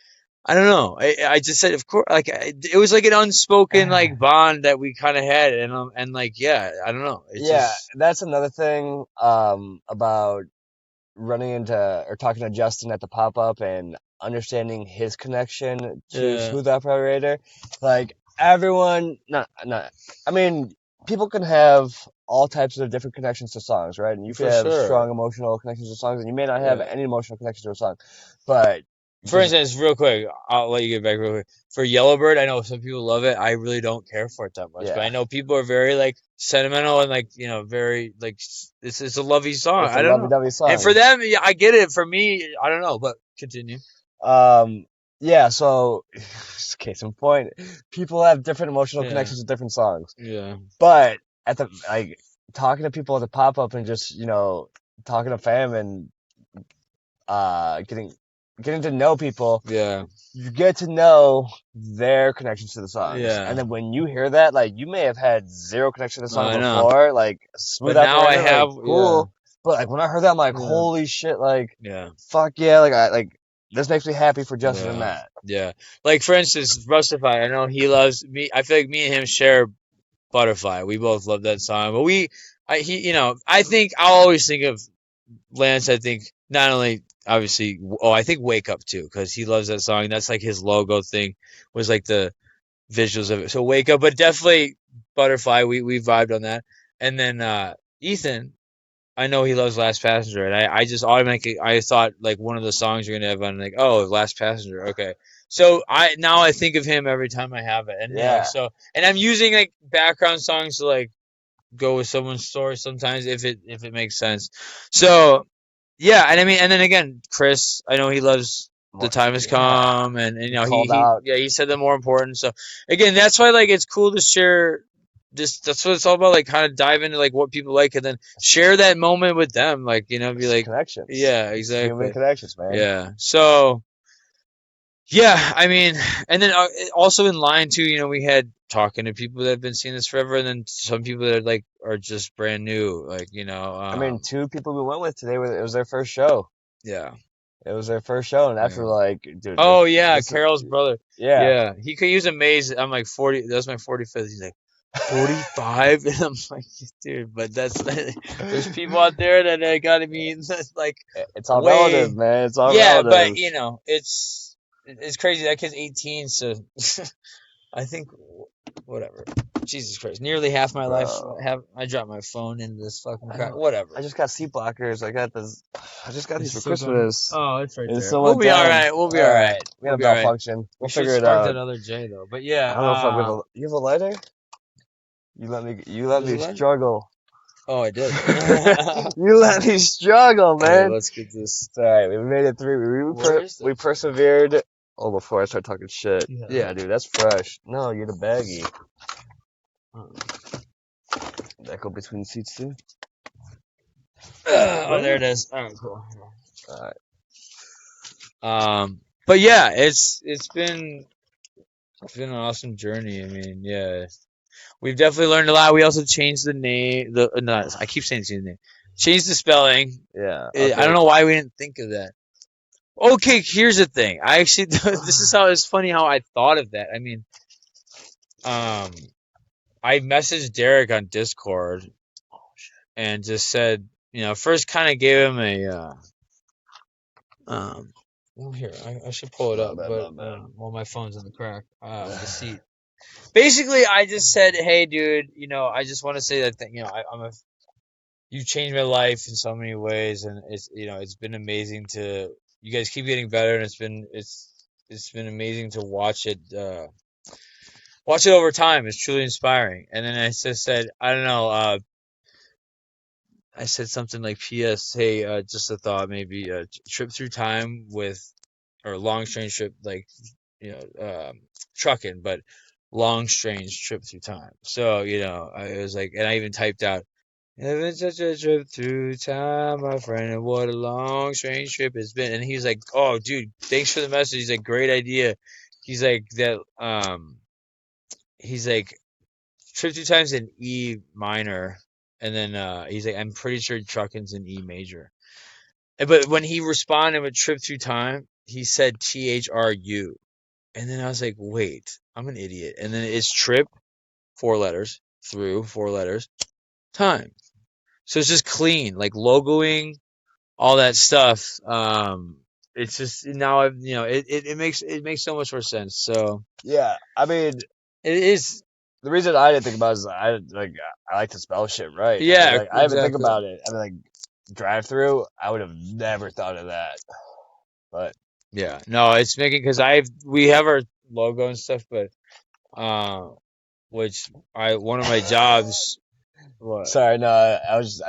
Speaker 1: I don't know. I just said, of course, like it was like an unspoken like bond that we kind of had, and like yeah, I don't know. It's
Speaker 2: Yeah,
Speaker 1: just
Speaker 2: that's another thing about running into or talking to Justin at the pop up and understanding his connection to
Speaker 1: yeah,
Speaker 2: Smooth Operator. Like everyone, not. I mean, people can have all types of different connections to songs, right? And you could
Speaker 1: for
Speaker 2: have
Speaker 1: sure.
Speaker 2: strong emotional connections to songs, and you may not have
Speaker 1: Yeah.
Speaker 2: any emotional connection to a song. But
Speaker 1: For
Speaker 2: just
Speaker 1: instance, real quick, I'll let you get back real quick. For Yellowbird, I know some people love it. I really don't care for it that much, but
Speaker 2: yeah,
Speaker 1: I know people are very like sentimental and like very like it's a lovey song.
Speaker 2: it's a
Speaker 1: I don't know.
Speaker 2: lovey-dovey
Speaker 1: And for
Speaker 2: song.
Speaker 1: them, yeah, I get it. For me, I don't know. But continue.
Speaker 2: Um, yeah. So, case in point, people have different emotional
Speaker 1: Yeah,
Speaker 2: connections to different songs.
Speaker 1: yeah,
Speaker 2: But at the like talking to people at the pop up and just talking to fam and getting to know people,
Speaker 1: yeah,
Speaker 2: you get to know their connections to the songs. And
Speaker 1: yeah.
Speaker 2: then when you hear that, like you may have had zero connection to the song
Speaker 1: I know.
Speaker 2: before, like Smooth
Speaker 1: But now I
Speaker 2: Operator, like
Speaker 1: have. Yeah,
Speaker 2: cool. But like when I heard that, I'm like,
Speaker 1: yeah,
Speaker 2: holy shit, like
Speaker 1: yeah,
Speaker 2: fuck yeah, like this makes me happy for Justin and
Speaker 1: yeah,
Speaker 2: Matt.
Speaker 1: yeah. Like for instance, Rustify. I know he loves me. I feel like me and him share Butterfly. We both love that song, but I think I'll always think of Lance. I think not only obviously, I think Wake Up too, because he loves that song. That's like his logo thing. Was like the visuals of it. So Wake Up, but definitely Butterfly. We vibed on that, and then Ethan. I know he loves Last Passenger, and I just automatically I thought like one of the songs you're gonna have on like Last Passenger, okay. So I think of him every time I have it, and
Speaker 2: Yeah,
Speaker 1: and I'm using like background songs to like go with someone's story sometimes if it makes sense. So yeah, and I mean, and then again, Chris, I know he loves The Time Has
Speaker 2: yeah.
Speaker 1: Come, and
Speaker 2: He called out.
Speaker 1: he said the more important. So again, that's why like it's cool to share this. That's what it's all about. Like kind of dive into like what people like, and then share that moment with them. Like be
Speaker 2: It's
Speaker 1: like,
Speaker 2: connections.
Speaker 1: yeah,
Speaker 2: It's human
Speaker 1: exactly,
Speaker 2: connections, man.
Speaker 1: yeah. So yeah, I mean, and then also in line too, we had talking to people that have been seeing this forever, and then some people that are just brand new, like
Speaker 2: I mean, two people we went with today, it was their first show.
Speaker 1: yeah,
Speaker 2: It was their first show, and after
Speaker 1: yeah.
Speaker 2: like, dude,
Speaker 1: Oh yeah,
Speaker 2: this,
Speaker 1: Carol's brother.
Speaker 2: yeah,
Speaker 1: Yeah, he could use amazing. I'm like 40. That's my 45th. He's like 45, and I'm like, dude, but that's there's people out there that got to be like
Speaker 2: it's all relative,
Speaker 1: way.
Speaker 2: man. It's all
Speaker 1: Yeah, but
Speaker 2: relative,
Speaker 1: it's crazy. That kid's 18, so I think whatever. Jesus Christ, nearly half my life
Speaker 2: bro.
Speaker 1: have I dropped my phone into this fucking
Speaker 2: I
Speaker 1: crap.
Speaker 2: know. I
Speaker 1: Whatever.
Speaker 2: just got seat blockers. I got this. I just got
Speaker 1: It's
Speaker 2: these for
Speaker 1: still going.
Speaker 2: Christmas.
Speaker 1: Oh, it's right
Speaker 2: And it
Speaker 1: there.
Speaker 2: still
Speaker 1: We'll
Speaker 2: went
Speaker 1: be all
Speaker 2: down.
Speaker 1: right. We'll be all right.
Speaker 2: We
Speaker 1: We'll
Speaker 2: had a
Speaker 1: be all right.
Speaker 2: malfunction.
Speaker 1: We
Speaker 2: We'll
Speaker 1: should
Speaker 2: figure it
Speaker 1: spark
Speaker 2: out.
Speaker 1: that other J though. But
Speaker 2: I
Speaker 1: yeah,
Speaker 2: don't know if I'll be able. You have a lighter? You let
Speaker 1: there's a
Speaker 2: me
Speaker 1: line?
Speaker 2: struggle.
Speaker 1: Oh, I did.
Speaker 2: You let me struggle,
Speaker 1: Hey,
Speaker 2: man.
Speaker 1: let's get this.
Speaker 2: It's all right. We made it through.
Speaker 1: Where is
Speaker 2: We
Speaker 1: this?
Speaker 2: persevered. Oh, before I start talking shit.
Speaker 1: You have
Speaker 2: Yeah,
Speaker 1: it?
Speaker 2: dude, that's fresh. No, you're the baggie.
Speaker 1: Oh,
Speaker 2: That go between seats too.
Speaker 1: oh, there it is. All right, cool.
Speaker 2: All right.
Speaker 1: But yeah, it's been an awesome journey. I mean, yeah, we've definitely learned a lot. We also changed the name. No, I keep saying change the name. Changed the spelling.
Speaker 2: Yeah.
Speaker 1: I don't
Speaker 2: Okay.
Speaker 1: know why we didn't think of that. Okay, here's the thing. I actually this is how it's funny how I thought of that. I mean, um, I messaged Derek on Discord and just said, first kind of gave him a well, here I should pull it
Speaker 2: My
Speaker 1: up,
Speaker 2: bad.
Speaker 1: but
Speaker 2: My bad.
Speaker 1: well, my phone's in the crack of the seat. Basically, I just said, hey, dude, I just want to say that thing, you changed my life in so many ways, and it's been amazing to you guys keep getting better, and it's been amazing to watch it over time. It's truly inspiring. And then I just said, I don't know, I said something like, P.S. Hey, just a thought, maybe a trip through time or long strange trip, like trucking, but long strange trip through time. So I was like, and I even typed out, It's been such a trip through time, my friend, and what a long, strange trip it's been. And he was like, "Oh, dude, thanks for the message." He's like, "Great idea." He's like that. He's like, "Trip through time's in E minor," and then he's like, "I'm pretty sure trucking's in E major." But when he responded with "Trip through time," he said THRU, and then I was like, "Wait, I'm an idiot." And then it's trip, 4 letters, through 4 letters, time. So it's just clean, like logoing, all that stuff. It's just now it makes so much more sense. So
Speaker 2: Yeah, I mean,
Speaker 1: it is,
Speaker 2: the reason I didn't think about it is I like to spell shit right. I mean,
Speaker 1: yeah,
Speaker 2: like I even think
Speaker 1: exactly.
Speaker 2: about it. I mean, like drive through, I would have never thought of that. But
Speaker 1: Yeah, no, it's making because we have our logo and stuff, but uh, which I one of my jobs. What?
Speaker 2: sorry, no, I was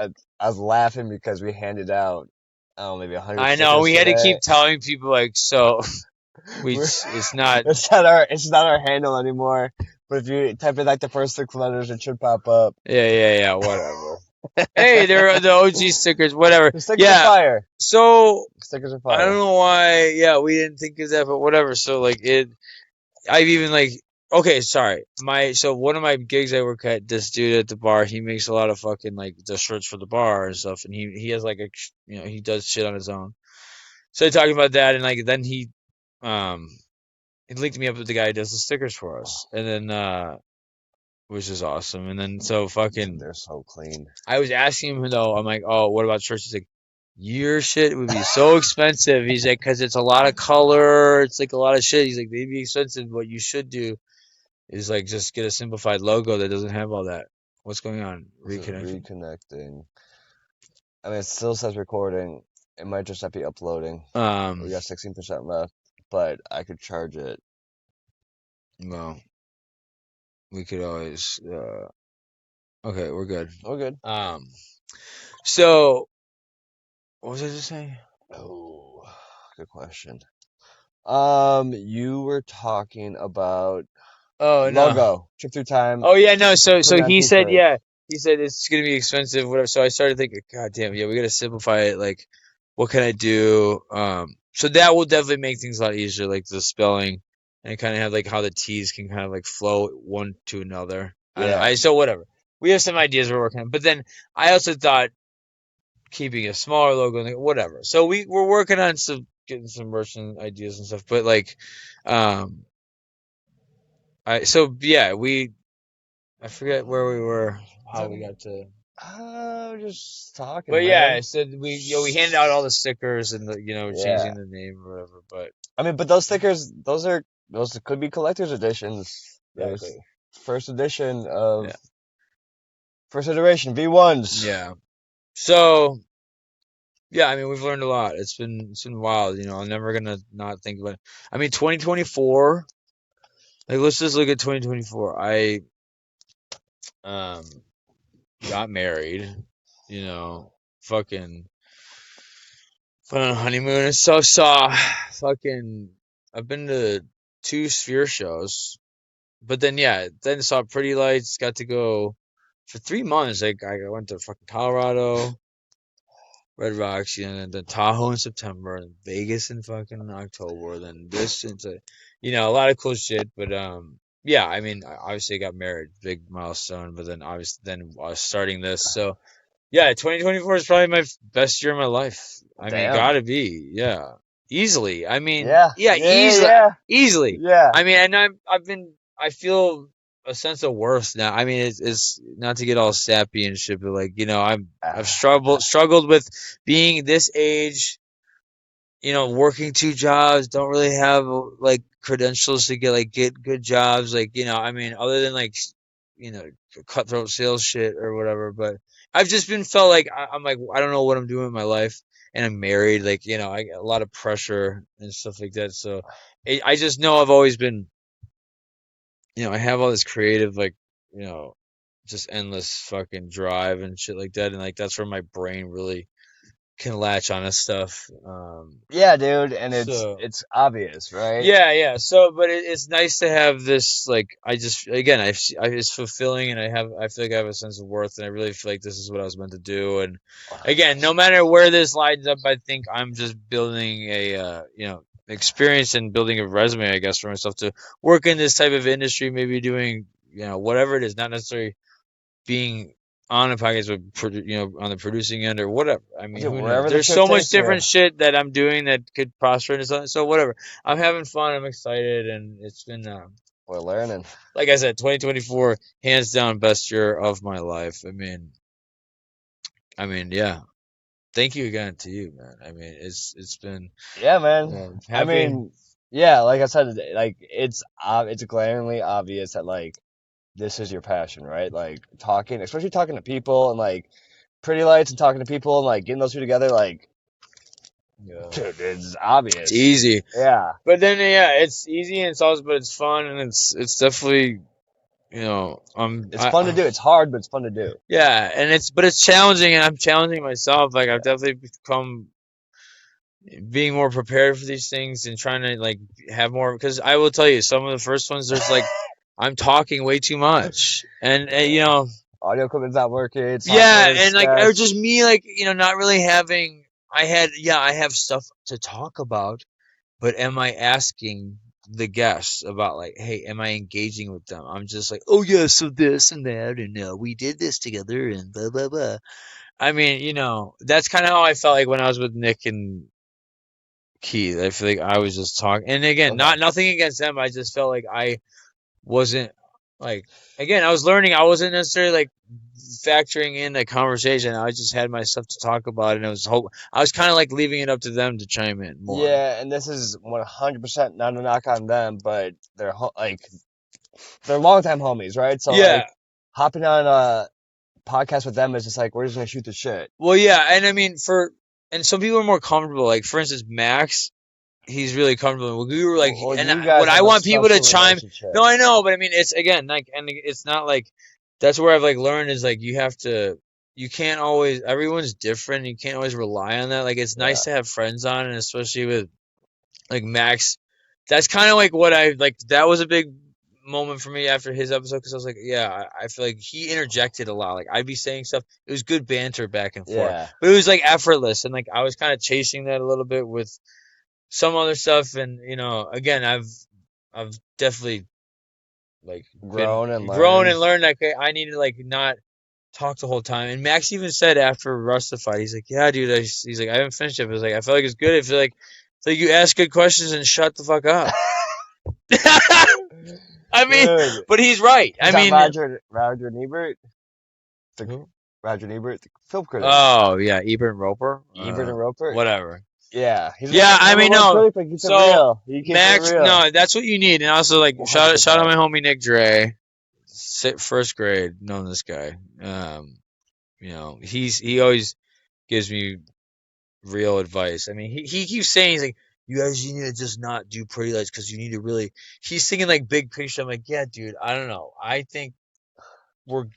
Speaker 2: laughing because we handed out, I don't know, maybe 100
Speaker 1: I know
Speaker 2: stickers
Speaker 1: we had to
Speaker 2: today.
Speaker 1: keep telling people like so.
Speaker 2: We're,
Speaker 1: It's not.
Speaker 2: it's not our handle anymore. But if you type in like the first 6 letters, it should pop up.
Speaker 1: Yeah, whatever. Hey, they're the OG stickers, whatever.
Speaker 2: The stickers are
Speaker 1: Yeah.
Speaker 2: fire.
Speaker 1: So
Speaker 2: Stickers are
Speaker 1: I don't
Speaker 2: fire.
Speaker 1: know why. Yeah, we didn't think of that, but whatever. So like it, I've even like. Okay, sorry. So one of my gigs I work at, this dude at the bar, he makes a lot of fucking like the shirts for the bar and stuff, and he has like he does shit on his own. So talking about that, and like then um he linked me up with the guy who does the stickers for us, and then which is awesome. And then so fucking
Speaker 2: They're so clean.
Speaker 1: I was asking him though, I'm like, oh, what about shirts? He's like, your shit would be so expensive. He's like, because it's a lot of color, it's like a lot of shit. He's like, they'd be expensive. What you should do is like just get a simplified logo that doesn't have all that. What's going on?
Speaker 2: This is
Speaker 1: Reconnecting.
Speaker 2: reconnecting. I mean, it still says recording. It might just not be uploading. We
Speaker 1: Um,
Speaker 2: got 16% left, but I could charge it.
Speaker 1: well, we could always. Okay, we're good.
Speaker 2: We're good.
Speaker 1: So what was I just saying?
Speaker 2: Oh, good question. You were talking about
Speaker 1: Oh no.
Speaker 2: logo, Trip Through Time,
Speaker 1: Oh yeah, no. So
Speaker 2: putting on
Speaker 1: he said,
Speaker 2: t-shirts.
Speaker 1: yeah, he said it's gonna be expensive, whatever. So I started thinking, God damn, yeah, we gotta simplify it. Like, what can I do? So that will definitely make things a lot easier, like the spelling, and kind of have like how the T's can kind of like flow one to another. I don't know.
Speaker 2: Yeah.
Speaker 1: So whatever. We have some ideas we're working on, but then I also thought keeping a smaller logo, like, whatever. So we're working on some getting some merchant ideas and stuff, but like, um, yeah, I forget where we were, how we got to.
Speaker 2: Just talking,
Speaker 1: But yeah,
Speaker 2: man.
Speaker 1: so we handed out all the stickers and the
Speaker 2: Yeah.
Speaker 1: changing the name or whatever. But
Speaker 2: I mean, but those stickers, those could be collector's editions. Those
Speaker 1: exactly,
Speaker 2: first edition of
Speaker 1: yeah,
Speaker 2: first iteration V1s.
Speaker 1: yeah. So yeah, I mean we've learned a lot. It's been wild. I'm never gonna not think about it. I mean 2024. Like let's just look at 2024. I um got married. Fucking went on a honeymoon and stuff. Saw fucking. I've been to 2 Sphere shows. But then yeah, then saw Pretty Lights. Got to go for 3 months. Like I went to fucking Colorado, Red Rocks, and then Tahoe in September, and Vegas in fucking October. Then this into, a lot of cool shit. But yeah, I mean, I obviously got married, big milestone. But then obviously then starting this, so yeah, 2024 is probably my best year of my life. I mean,
Speaker 2: Damn.
Speaker 1: gotta be, yeah, easily. I mean,
Speaker 2: Yeah.
Speaker 1: yeah,
Speaker 2: Yeah.
Speaker 1: easily,
Speaker 2: Yeah.
Speaker 1: easily.
Speaker 2: Yeah.
Speaker 1: I mean, and I feel a sense of worth now. I mean, it's not to get all sappy and shit, but like, I've
Speaker 2: Ah,
Speaker 1: struggled with being this age, working 2 jobs, don't really have like credentials to get good jobs. Like, I mean, other than like, you know, cutthroat sales shit or whatever. But I've just been felt like I'm like, I don't know what I'm doing in my life, and I'm married. Like, I get a lot of pressure and stuff like that. So I just know I've always been, I have all this creative, like, you know, just endless fucking drive and shit like that. And like, that's where my brain really can latch on to stuff.
Speaker 2: Yeah, dude, and
Speaker 1: So
Speaker 2: it's obvious, right?
Speaker 1: yeah. So, but it's nice to have this. Like, I just again, it's fulfilling, and I feel like I have a sense of worth, and I really feel like this is what I was meant to do. And again, no matter where this lines up, I think I'm just building a experience and building a resume, I guess, for myself to work in this type of industry, maybe doing whatever it is, not necessarily being on a podcast with on the producing end or whatever. I mean,
Speaker 2: Dude,
Speaker 1: who knows?
Speaker 2: wherever the
Speaker 1: There's
Speaker 2: ship
Speaker 1: so much
Speaker 2: takes you.
Speaker 1: different shit that I'm doing that could prosper into something. So whatever. I'm having fun. I'm excited, and it's been
Speaker 2: We're learning.
Speaker 1: like I said, 2024 hands down best year of my life. I mean, yeah. Thank you again to you, man. I mean, it's been
Speaker 2: Yeah, man. I
Speaker 1: happy.
Speaker 2: mean, yeah, like I said, like it's glaringly obvious that like this is your passion, right? Like talking, especially talking to people and like pretty lights and talking to people and like getting those two together, like
Speaker 1: Yeah.
Speaker 2: dude, it's obvious.
Speaker 1: It's easy.
Speaker 2: Yeah.
Speaker 1: But then it's easy and it's also but it's fun and it's definitely
Speaker 2: It's fun to do. It's hard, but it's fun to do.
Speaker 1: Yeah, and it's challenging, and I'm challenging myself. Like I've definitely become being more prepared for these things and trying to like have more. Because I will tell you, some of the first ones, there's like I'm talking way too much, and
Speaker 2: audio equipment's not working.
Speaker 1: Yeah, and like or just me, like not really having. I have stuff to talk about, but am I asking the guests about like, hey, am I engaging with them? I'm just like, oh yeah, so this and that, and we did this together, and blah blah blah. I mean, that's kind of how I felt like when I was with Nick and Keith. I feel like I was just talking, and again, nothing against them. I just felt like I wasn't like again. I was learning. I wasn't necessarily like factoring in a conversation. I just had my stuff to talk about, and I was kind of like leaving it up to them to chime in more.
Speaker 2: Yeah, and this is 100% not a knock on them, but they're longtime homies, right? So
Speaker 1: Yeah.
Speaker 2: like hopping on a podcast with them is just like we're just gonna shoot the shit.
Speaker 1: Well, yeah, and I mean and some people are more comfortable. Like for instance, Max, he's really comfortable. We were like,
Speaker 2: Well,
Speaker 1: and
Speaker 2: you guys
Speaker 1: what I
Speaker 2: have a
Speaker 1: want people to
Speaker 2: special
Speaker 1: chime.
Speaker 2: relationship.
Speaker 1: No, I know, but I mean, it's again like, and it's not like that's where I've like learned is like you can't always. Everyone's different. You can't always rely on that. Like it's nice to have friends on, and especially with like Max. That's kind of like what I like. That was a big moment for me after his episode because I was like, yeah, I feel like he interjected a lot. Like I'd be saying stuff. It was good banter back and forth, but it was like effortless, and like I was kind of chasing that a little bit with some other stuff. And again, I've definitely like
Speaker 2: grown and
Speaker 1: learned. Like I need to like not talk the whole time. And Max even said after Rustified, he's like, yeah, dude. He's like, I haven't finished it. But I feel like it's good. I feel like you ask good questions and shut the fuck up. I mean, dude, but he's right. I mean,
Speaker 2: Roger Ebert, Roger Ebert, the film critic.
Speaker 1: Oh yeah, Ebert and Roper. Whatever.
Speaker 2: Yeah.
Speaker 1: I mean, no.
Speaker 2: So
Speaker 1: Max, no, that's what you need. And also, like, shout out my homie Nick Dre, first grade, known this guy. He always gives me real advice. I mean, he keeps saying, he's like, you guys, you need to just not do pretty lights because you need to really. He's thinking like big picture. I'm like, yeah, dude. I don't know. I think we're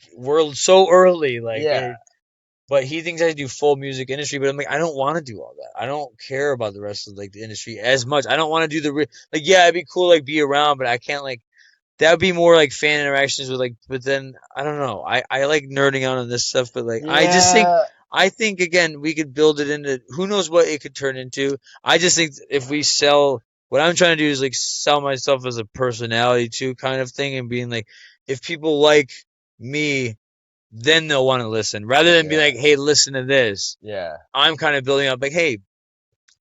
Speaker 1: so early, like.
Speaker 2: Yeah.
Speaker 1: But he thinks I do full music industry, but I'm like, I don't want to do all that. I don't care about the rest of like the industry as much. I don't want to do like, yeah, it'd be cool like be around, but I can't like. That would be more like fan interactions with like. But then I don't know. I like nerding out on this stuff, but like I think again we could build it into who knows what it could turn into. I just think if we sell, what I'm trying to do is like sell myself as a personality too, kind of thing, and being like, if people like me, then they'll want to listen rather than be like, hey, listen to this.
Speaker 2: Yeah.
Speaker 1: I'm kind of building up like, hey,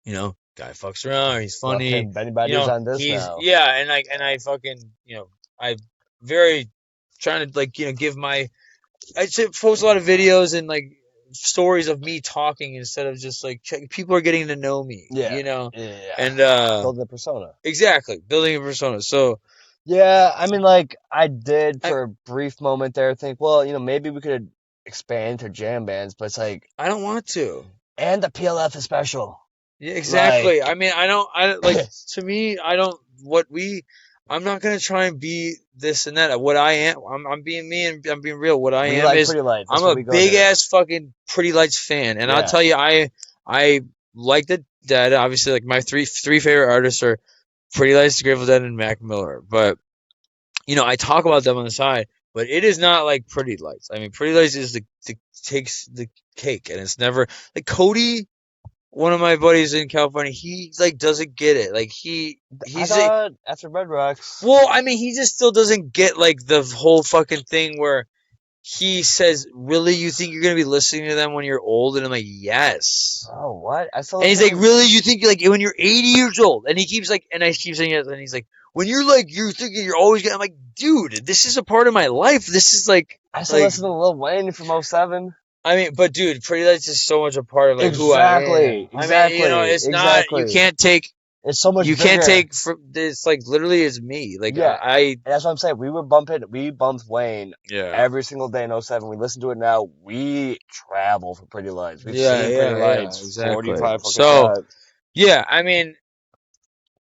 Speaker 1: guy fucks around, or he's funny.
Speaker 2: Anybody's on this now.
Speaker 1: Yeah, and I fucking, I very trying to like, give I post a lot of videos and like stories of me talking instead of just like people are getting to know me.
Speaker 2: Yeah.
Speaker 1: And
Speaker 2: building a persona.
Speaker 1: Exactly, building a persona. So.
Speaker 2: Yeah, I mean, like, I did for a brief moment there think, well, maybe we could expand to jam bands, but it's like...
Speaker 1: I don't want to.
Speaker 2: And the PLF is special.
Speaker 1: Yeah, exactly. Like, I mean, to me, I'm not going to try and be this and that. What I am, I'm being me and I'm being real. What I am is, I'm a big-ass fucking Pretty Lights fan. And I'll tell you, I like the Dead. Obviously, like my three favorite artists are Pretty Lights, Grateful Dead, and Mac Miller. But I talk about them on the side, but it is not like Pretty Lights. I mean, Pretty Lights is the takes the cake, and it's never like Cody. One of my buddies in California, he like doesn't get it. Like
Speaker 2: I
Speaker 1: he's like,
Speaker 2: thought after Red Rocks.
Speaker 1: well, I mean, he just still doesn't get like the whole fucking thing where he says, "Really, you think you're gonna be listening to them when you're old?" And I'm like, "Yes."
Speaker 2: Oh, what? I still
Speaker 1: And he's
Speaker 2: listen
Speaker 1: like,
Speaker 2: to
Speaker 1: "Really, you think like when you're 80 years old?" And he keeps like, and I keep saying it, and he's like, "When you're thinking you're always gonna." I'm like, "Dude, this is a part of my life. This is
Speaker 2: I still listen to Lil Wayne from 07.
Speaker 1: I mean, but dude, Pretty Lights is so much a part of like who I am. I mean, it's not. You
Speaker 2: Exactly.
Speaker 1: can't take.
Speaker 2: It's so much
Speaker 1: You
Speaker 2: bigger.
Speaker 1: can't take. It's like literally is me. Like
Speaker 2: Yeah.
Speaker 1: I.
Speaker 2: And that's what I'm saying. We bumped Wayne every single day in 07. We listen to it now. We travel for Pretty Lights. We've seen Pretty Lights
Speaker 1: exactly.
Speaker 2: 45 fucking
Speaker 1: So
Speaker 2: times.
Speaker 1: yeah, I mean,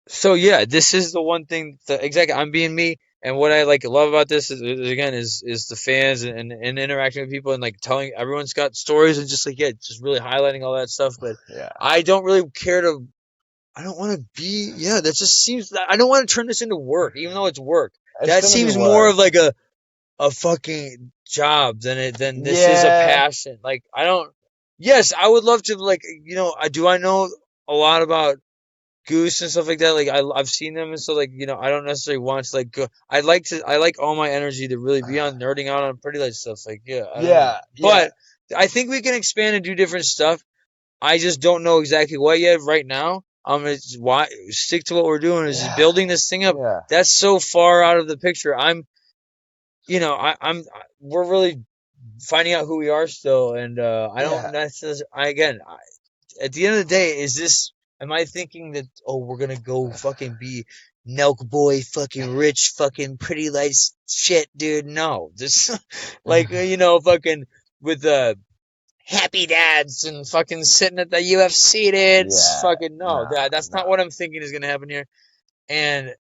Speaker 1: so yeah, this is the one thing that exactly I'm being me. And what I like love about this is again is the fans and interacting with people and like telling everyone's got stories and just like just really highlighting all that stuff. But
Speaker 2: Yeah.
Speaker 1: I don't really care to. I don't want to be. Yeah, that just seems. I don't want to turn this into work, even though it's work. That seems more of like a fucking job than this is a passion. Like I don't. Yes, I would love to. Like do I know a lot about Goose and stuff like that? Like I've seen them and so like I don't necessarily want to like go. I like all my energy to really be on nerding out on Pretty Light stuff. Like I don't know. But I think we can expand and do different stuff. I just don't know exactly what yet right now. I'm gonna stick to what we're doing is just building this thing up.
Speaker 2: Yeah.
Speaker 1: That's so far out of the picture. We're really finding out who we are still, and I don't necessarily. At the end of the day, am I thinking that we're gonna go fucking be Nelk boy, fucking rich, fucking Pretty Lights shit, dude? No, just like fucking with happy dads and fucking sitting at the UFC, dude. It's fucking no. That's not what I'm thinking is gonna happen here. And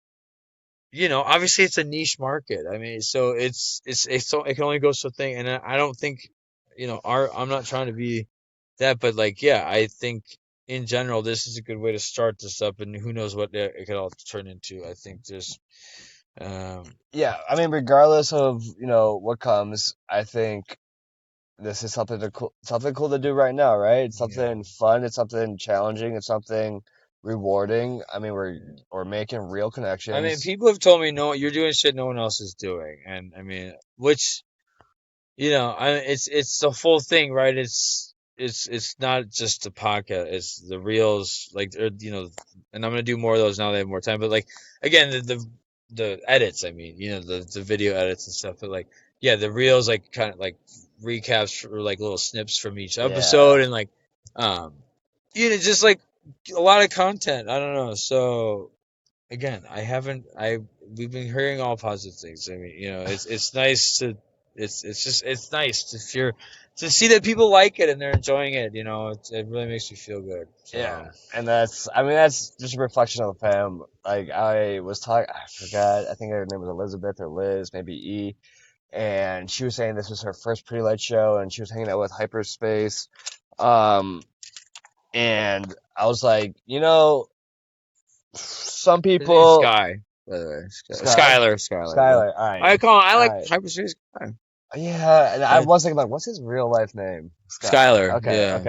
Speaker 1: obviously it's a niche market. I mean, so it's so it can only go so thing. And I don't think, I'm not trying to be that, but like, yeah, I think in general this is a good way to start this up, and who knows what it could all turn into. I think just.
Speaker 2: Yeah, I mean, regardless of what comes, I think this is something cool to do right now, right? It's something fun. It's something challenging. It's something rewarding. I mean, we're making real connections.
Speaker 1: I mean, people have told me no, you're doing shit no one else is doing, and I mean, which, it's the full thing, right? It's not just the podcast. It's the reels, like, and I'm gonna do more of those now that I have more time. But like, again, the edits. I mean, the video edits and stuff. But like, yeah, the reels, like, kind of like recaps or like little snips from each episode, and like, just like a lot of content. I don't know. So again, we've been hearing all positive things. I mean, it's nice to it's nice to see that people like it and they're enjoying it. It really makes me feel good. So.
Speaker 2: Yeah, and that's just a reflection of the fam. Like I forgot. I think her name was Elizabeth or Liz, maybe E. And she was saying this was her first Pretty Light show, and she was hanging out with Hyperspace. And I was like, some people.
Speaker 1: Sky, by the way, Skylar.
Speaker 2: All right.
Speaker 1: I like Hyperspace Sky.
Speaker 2: Yeah, and I was thinking like, what's his real life name?
Speaker 1: Skylar.
Speaker 2: Okay.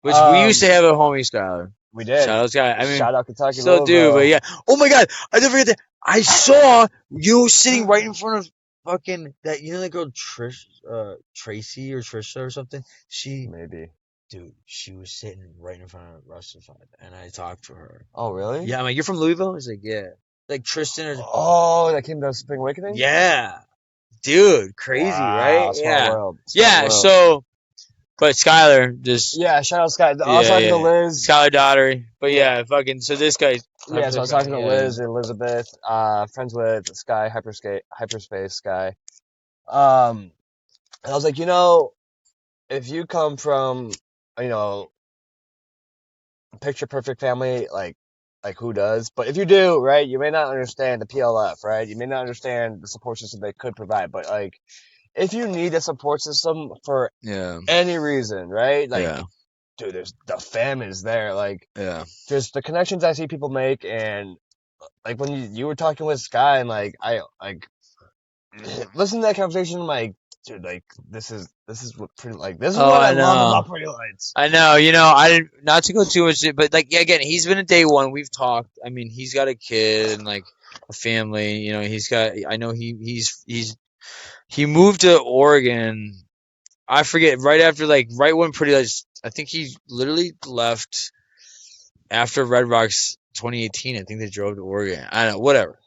Speaker 1: Which we used to have a homie Skylar.
Speaker 2: We did.
Speaker 1: Shout out Sky. I mean,
Speaker 2: shout out Kentucky.
Speaker 1: Still do, but yeah. Oh my God, I never forget that. I saw you sitting right in front of fucking that. That girl Tracy or Trisha or something. Dude, she was sitting right in front of Rustified, and I talked to her.
Speaker 2: Oh, really?
Speaker 1: Yeah, I'm like, you're from Louisville? He's like, yeah. Like Tristan or.
Speaker 2: Oh, that came to Spring Awakening?
Speaker 1: Yeah. Dude, crazy, right?
Speaker 2: Smart world.
Speaker 1: World. So, but Skylar just.
Speaker 2: Yeah, shout out Sky. I was talking to Liz.
Speaker 1: Skylar Daughtery. But yeah, fucking, so this guy.
Speaker 2: Yeah, so I was talking to Liz and Elizabeth, friends with Sky, Hyperspace Sky. And I was like, if you come from, picture perfect family, like who does? But if you do, right, you may not understand the PLF, right? You may not understand the support system they could provide, but like, if you need a support system for any reason, right? Like, dude, there's the fam is there. Like,
Speaker 1: Yeah.
Speaker 2: just the connections I see people make, and like when you were talking with Sky, and like I like listen to that conversation, I'm like, dude, like this is what pretty like this is
Speaker 1: Oh,
Speaker 2: what I
Speaker 1: I
Speaker 2: love about
Speaker 1: know.
Speaker 2: Pretty Lights.
Speaker 1: I know. You know, I didn't not to go too much, but like yeah, again, he's been a day one. We've talked. I mean, he's got a kid and like a family. You know, he's got. I know he moved to Oregon. I forget right after like right when Pretty Lights. I think he literally left after Red Rocks 2018. I think they drove to Oregon. I don't know. Whatever.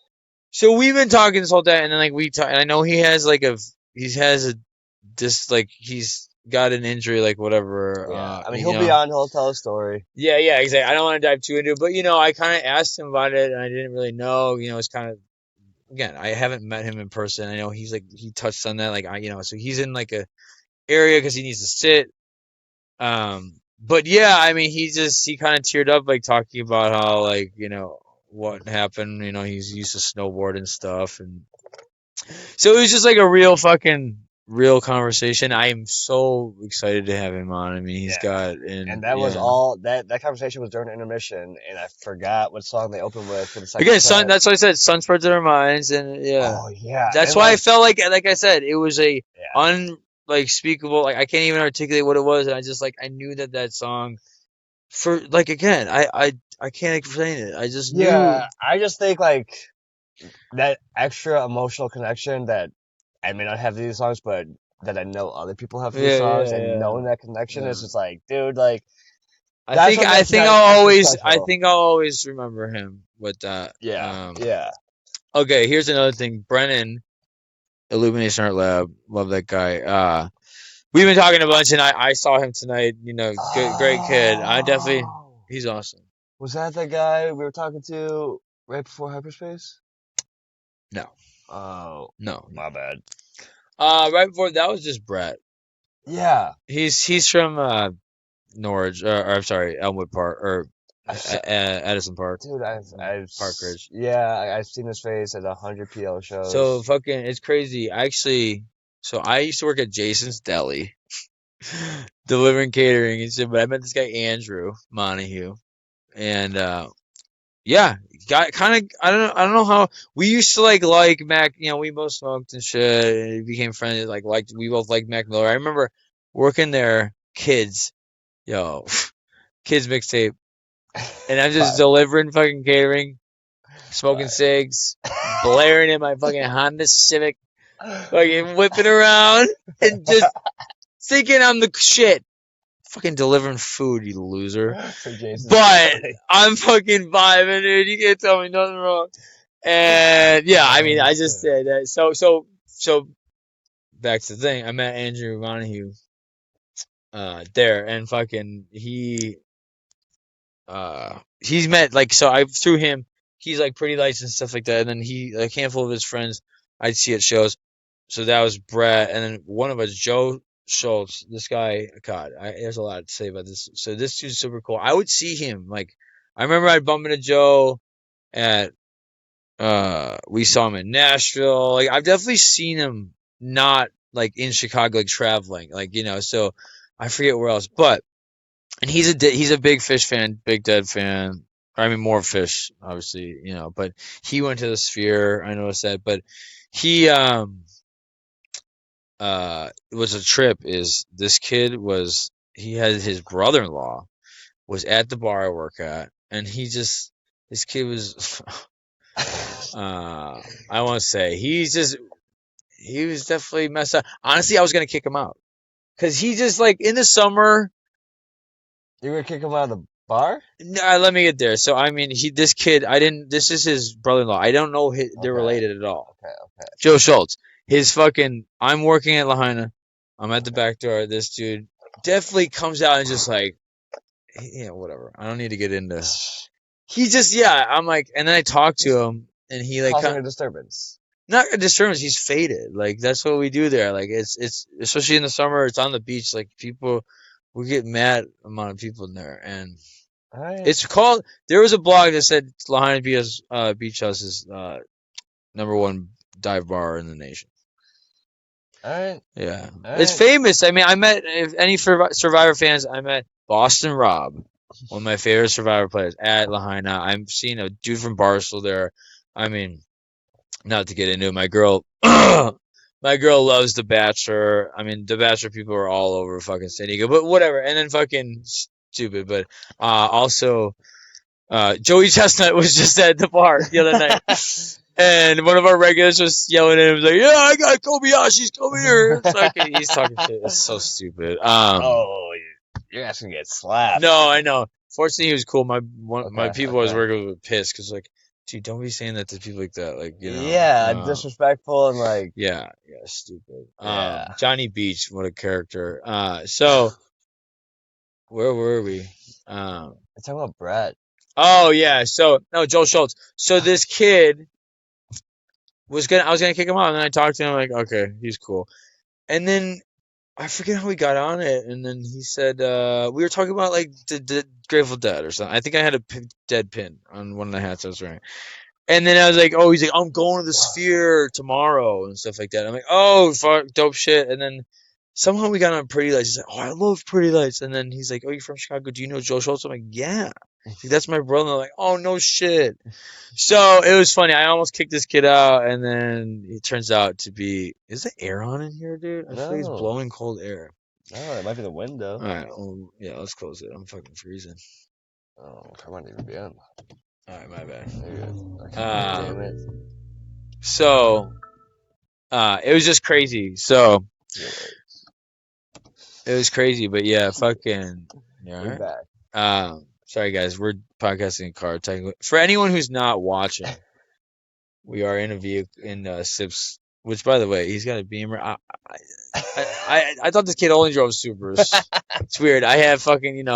Speaker 1: So we've been talking this whole day, and then like we talk, and I know he has a just like he's got an injury, like whatever.
Speaker 2: Yeah, I mean
Speaker 1: You
Speaker 2: he'll be
Speaker 1: know.
Speaker 2: on. He'll tell a story.
Speaker 1: Yeah, yeah, exactly. I don't want to dive too into it, but you know, I kind of asked him about it, and I didn't really know. You know, it's kind of again, I haven't met him in person. I know he's like he touched on that, like you know, so he's in like a area because he needs to sit. But yeah, I mean, he kind of teared up, like talking about how like you know what happened. You know, he's used to snowboard and stuff, and so it was just like a real conversation. I am so excited to have him on. I mean, he's
Speaker 2: Yeah,
Speaker 1: got
Speaker 2: and
Speaker 1: and
Speaker 2: that was
Speaker 1: yeah.
Speaker 2: all. That conversation was during intermission, and I forgot what song they opened with for the second
Speaker 1: Again, sun.
Speaker 2: set.
Speaker 1: That's why I said sun spreads in our minds, and yeah,
Speaker 2: Oh yeah,
Speaker 1: that's
Speaker 2: and
Speaker 1: why I
Speaker 2: like
Speaker 1: felt like I said, it was a
Speaker 2: yeah,
Speaker 1: like speakable. Like I can't even articulate what it was, and I just like I knew that song for like again, I can't explain it. I just knew.
Speaker 2: yeah. I just think like that extra emotional connection that I may not have these songs, but that I know other people have for these
Speaker 1: Yeah,
Speaker 2: songs,
Speaker 1: yeah,
Speaker 2: and
Speaker 1: yeah,
Speaker 2: knowing that connection is
Speaker 1: yeah.
Speaker 2: just like, dude, like that's what makes that extra
Speaker 1: I
Speaker 2: special.
Speaker 1: think I'll always remember him with that.
Speaker 2: Yeah, yeah.
Speaker 1: Okay, here's another thing. Brennan, Illumination Art Lab, love that guy. We've been talking a bunch, and I saw him tonight. You know, great kid. I definitely,
Speaker 2: Oh,
Speaker 1: he's awesome.
Speaker 2: was that the guy we were talking to right before hyperspace?
Speaker 1: No,
Speaker 2: Oh,
Speaker 1: no.
Speaker 2: my bad.
Speaker 1: Right before that was just Brett.
Speaker 2: Yeah,
Speaker 1: He's from Norwich, or I'm sorry, Elmwood Park or
Speaker 2: I've se-
Speaker 1: Edison Park,
Speaker 2: dude,
Speaker 1: Park Ridge.
Speaker 2: yeah, I've seen his face at 100 PL
Speaker 1: So
Speaker 2: shows.
Speaker 1: fucking, it's crazy. Actually, so I used to work at Jason's Deli, delivering catering and shit. But I met this guy Andrew Montague, and yeah, got kind of. I don't know how we used to like Mac. You know, we both smoked and shit, and it became friendly. Like we both liked Mac Miller. I remember working there, kids, yo, kids mixtape, and I'm just
Speaker 2: But
Speaker 1: delivering fucking catering, smoking cigs, blaring in my fucking Honda Civic, fucking whipping around, and just thinking I'm the shit. Fucking delivering food, you loser.
Speaker 2: for Jason's
Speaker 1: But
Speaker 2: Deli.
Speaker 1: I'm fucking vibing, dude. You can't tell me nothing wrong. And yeah, I mean,
Speaker 2: Oh
Speaker 1: I just
Speaker 2: shit.
Speaker 1: said that. So back to the thing. I met Andrew Montague there, and fucking he's met like so I through him. He's like Pretty Lights and stuff like that, and then he like a handful of his friends I'd see at shows. So that was Brett, and then one of us, Joe Schultz. This guy, God, there's a lot to say about this. So this dude's super cool. I would see him like I remember I'd bump into Joe at we saw him in Nashville. Like I've definitely seen him not like in Chicago, like traveling, like you know. So I forget where else, but and he's a big Fish fan, Big Dead fan. I mean, more Fish, obviously, you know. But he went to the Sphere. I noticed that, but he it was a trip. Is this kid was he had his brother-in-law was at the bar I work at, and he just this kid was I want to say he was definitely messed up. Honestly, I was gonna kick him out because he just like in the summer.
Speaker 2: You were kick him out of the bar?
Speaker 1: Nah, let me get there. So I mean, this kid. I didn't. This is his brother-in-law. I don't know. They're
Speaker 2: Okay,
Speaker 1: related at all.
Speaker 2: okay, okay,
Speaker 1: Joe Schultz. His fucking. I'm working at Lahaina. I'm at the
Speaker 2: okay.
Speaker 1: back door. This dude definitely comes out and just like, yeah, whatever. I don't need to get into. He just yeah. I'm like, and then I talked to
Speaker 2: Just
Speaker 1: him, and he like
Speaker 2: causing a disturbance.
Speaker 1: not a disturbance. He's faded. Like that's what we do there. Like it's especially in the summer. It's on the beach. Like people, we get mad amount of people in there, and
Speaker 2: All right.
Speaker 1: it's called. There was a blog that said Lahaina Beach House is #1 dive bar in the nation.
Speaker 2: All right.
Speaker 1: Yeah,
Speaker 2: All
Speaker 1: it's
Speaker 2: right.
Speaker 1: famous. I mean, I met if any Survivor fans. I met Boston Rob, one of my favorite Survivor players at Lahaina. I'm seeing a dude from Barstool there. I mean, not to get into it, my girl loves The Bachelor. I mean, The Bachelor people are all over fucking San Diego, but whatever. And then fucking stupid, but also Joey Chestnut was just at the bar the other night. And one of our regulars was yelling at him, like, "Yeah, I got Kobayashi's coming here." It's like he's talking shit. It's so stupid.
Speaker 2: Oh, you're asking to get slapped.
Speaker 1: No, I know. Fortunately, he was cool. My
Speaker 2: Okay.
Speaker 1: people I was working with were pissed because like, dude, don't be saying that to people like that. Like,
Speaker 2: Yeah, disrespectful and like.
Speaker 1: yeah, stupid.
Speaker 2: Yeah.
Speaker 1: Johnny Beach, what a character. So where were we?
Speaker 2: I'm talking about Brett.
Speaker 1: Oh yeah. So no, Joel Schultz. So this kid I was gonna kick him out, and then I talked to him like, okay, he's cool. And then I forget how we got on it, and then he said we were talking about like the Grateful Dead or something. I think I had a dead pin on one of the hats I was wearing. And then I was like, oh, he's like, I'm going to the Sphere tomorrow and stuff like that. I'm like, oh, fuck, dope shit. And then somehow we got on Pretty Lights. He's like, oh, I love Pretty Lights. And then he's like, oh, you from Chicago? Do you know Joe Schultz? I'm like, yeah. He's like, that's my brother. I'm like, oh, no shit. So it was funny. I almost kicked this kid out, and then it turns out to be, is there air on in here, dude? I feel like it's
Speaker 2: No.
Speaker 1: blowing cold air.
Speaker 2: Oh, it might be the window.
Speaker 1: All right. Well, yeah, let's close it. I'm fucking freezing.
Speaker 2: Oh, I might even be on.
Speaker 1: All right, my bad.
Speaker 2: Okay, damn it.
Speaker 1: So, it was just crazy. So, it was crazy, but yeah, fucking. Yeah.
Speaker 2: We're back.
Speaker 1: Sorry guys, we're podcasting in car. For anyone who's not watching, we are in a vehicle in Sips. Which, by the way, he's got a Beamer. I thought this kid only drove Supers. It's weird. I have fucking
Speaker 2: Dude,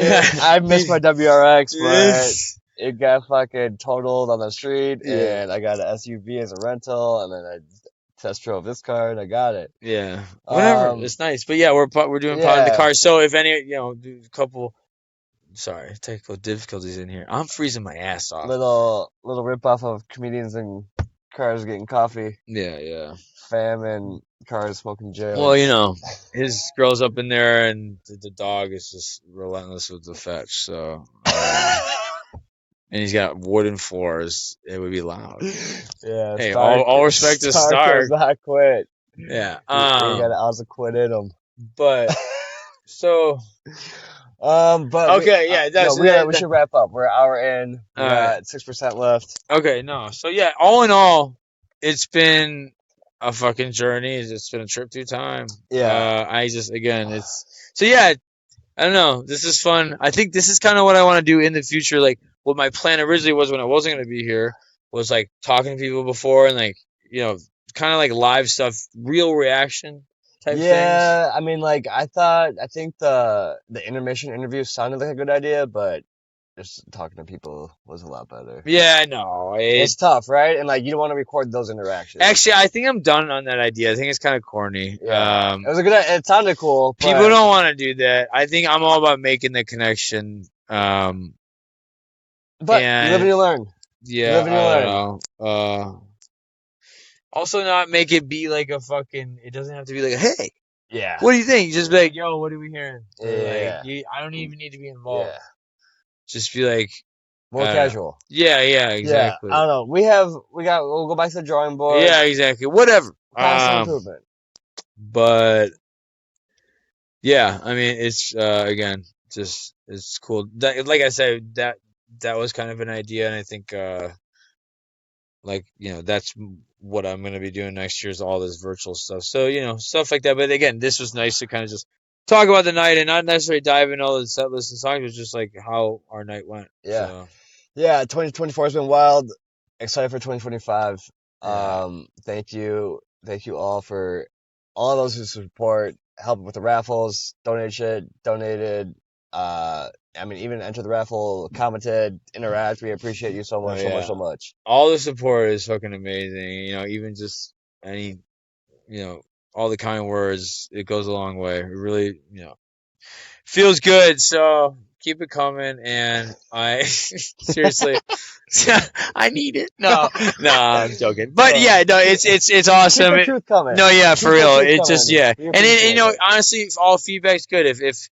Speaker 2: I missed my WRX, but it got fucking totaled on the street, and I got an SUV as a rental, and then I test drove this car, and I got it.
Speaker 1: Yeah, whatever. It's nice, but yeah, we're doing pod in the car. So if any, a couple. Sorry, technical difficulties in here. I'm freezing my ass off.
Speaker 2: Little rip off of comedians and cars getting coffee.
Speaker 1: Yeah.
Speaker 2: Fam and cars smoking jail.
Speaker 1: Well, his girl's up in there, and the dog is just relentless with the fetch. So, and he's got wooden floors. It would be loud.
Speaker 2: Yeah.
Speaker 1: Hey, all respect to Stark.
Speaker 2: Does not quit.
Speaker 1: Yeah.
Speaker 2: You got an ounce of quit in him.
Speaker 1: But so.
Speaker 2: But
Speaker 1: okay, yeah.
Speaker 2: We should wrap up. We're an hour in. We got 6% left.
Speaker 1: Okay, no. So yeah, all in all, it's been a fucking journey. It's been a trip through time.
Speaker 2: Yeah.
Speaker 1: I don't know. This is fun. I think this is kind of what I want to do in the future. Like what my plan originally was when I wasn't going to be here was like talking to people before and like, kind of like live stuff, real reaction type things.
Speaker 2: Yeah, I mean, like I think the intermission interview sounded like a good idea, but just talking to people was a lot better.
Speaker 1: Yeah, I know.
Speaker 2: It's tough, right? And like you don't want to record those interactions.
Speaker 1: Actually, I think I'm done on that idea. I think it's kind of corny.
Speaker 2: Yeah. It was it sounded cool.
Speaker 1: People don't want to do that. I think I'm all about making the connection. But
Speaker 2: you live and you learn.
Speaker 1: Yeah,
Speaker 2: you live and you
Speaker 1: learn. Also, not make it be like a fucking. It doesn't have to be like, hey,
Speaker 2: yeah,
Speaker 1: what do you think? Just be like, yo, what are we hearing?
Speaker 2: Yeah.
Speaker 1: I don't even need to be involved. Yeah. Just be like
Speaker 2: more casual.
Speaker 1: Yeah, exactly.
Speaker 2: Yeah, I don't know. We'll go back to the drawing board.
Speaker 1: Yeah, exactly. Whatever.
Speaker 2: Constant improvement.
Speaker 1: But yeah, I mean, it's again, just it's cool. Like I said, that was kind of an idea, and I think that's what I'm going to be doing next year is all this virtual stuff. So, stuff like that. But again, this was nice to kind of just talk about the night and not necessarily dive into all the set lists and songs. It was just like how our night went.
Speaker 2: Yeah.
Speaker 1: So.
Speaker 2: Yeah. 2024 has been wild. Excited for 2025.
Speaker 1: Yeah.
Speaker 2: Thank you all for all those who support, help with the raffles, donated. I mean, even enter the raffle, commented, interact. We appreciate you so much, so much.
Speaker 1: All the support is fucking amazing. Even just any, all the kind words, it goes a long way. It really, feels good. So keep it coming, and I seriously, I need it. No, I'm joking. But yeah, no, it's awesome.
Speaker 2: Keep the truth coming.
Speaker 1: No, yeah, for
Speaker 2: Keep the
Speaker 1: real.
Speaker 2: truth
Speaker 1: It just
Speaker 2: coming.
Speaker 1: yeah,
Speaker 2: We
Speaker 1: and then,
Speaker 2: appreciate
Speaker 1: you know,
Speaker 2: it.
Speaker 1: honestly, all feedback's good. If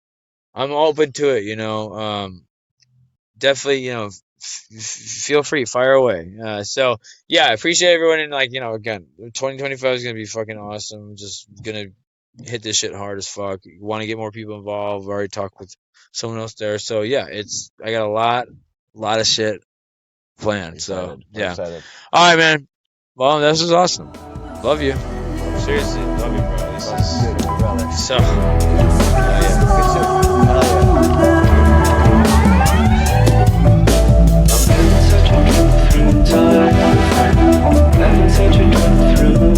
Speaker 1: I'm open to it, you know, definitely, you know, feel free, fire away. So yeah, I appreciate everyone, and like, you know, again, 2025 is gonna be fucking awesome. Just gonna hit this shit hard as fuck. Want to get more people involved. I've already talked with someone else there, so yeah, I got a lot of shit planned. So
Speaker 2: We're
Speaker 1: yeah,
Speaker 2: excited.
Speaker 1: all right, man. Well, this was awesome. Love you. Seriously, love you, bro. This is
Speaker 2: Good, brother.
Speaker 1: so.
Speaker 2: Yeah, good shit. Hell yeah.
Speaker 3: I'm in such a trip through time. I'm in such a trip through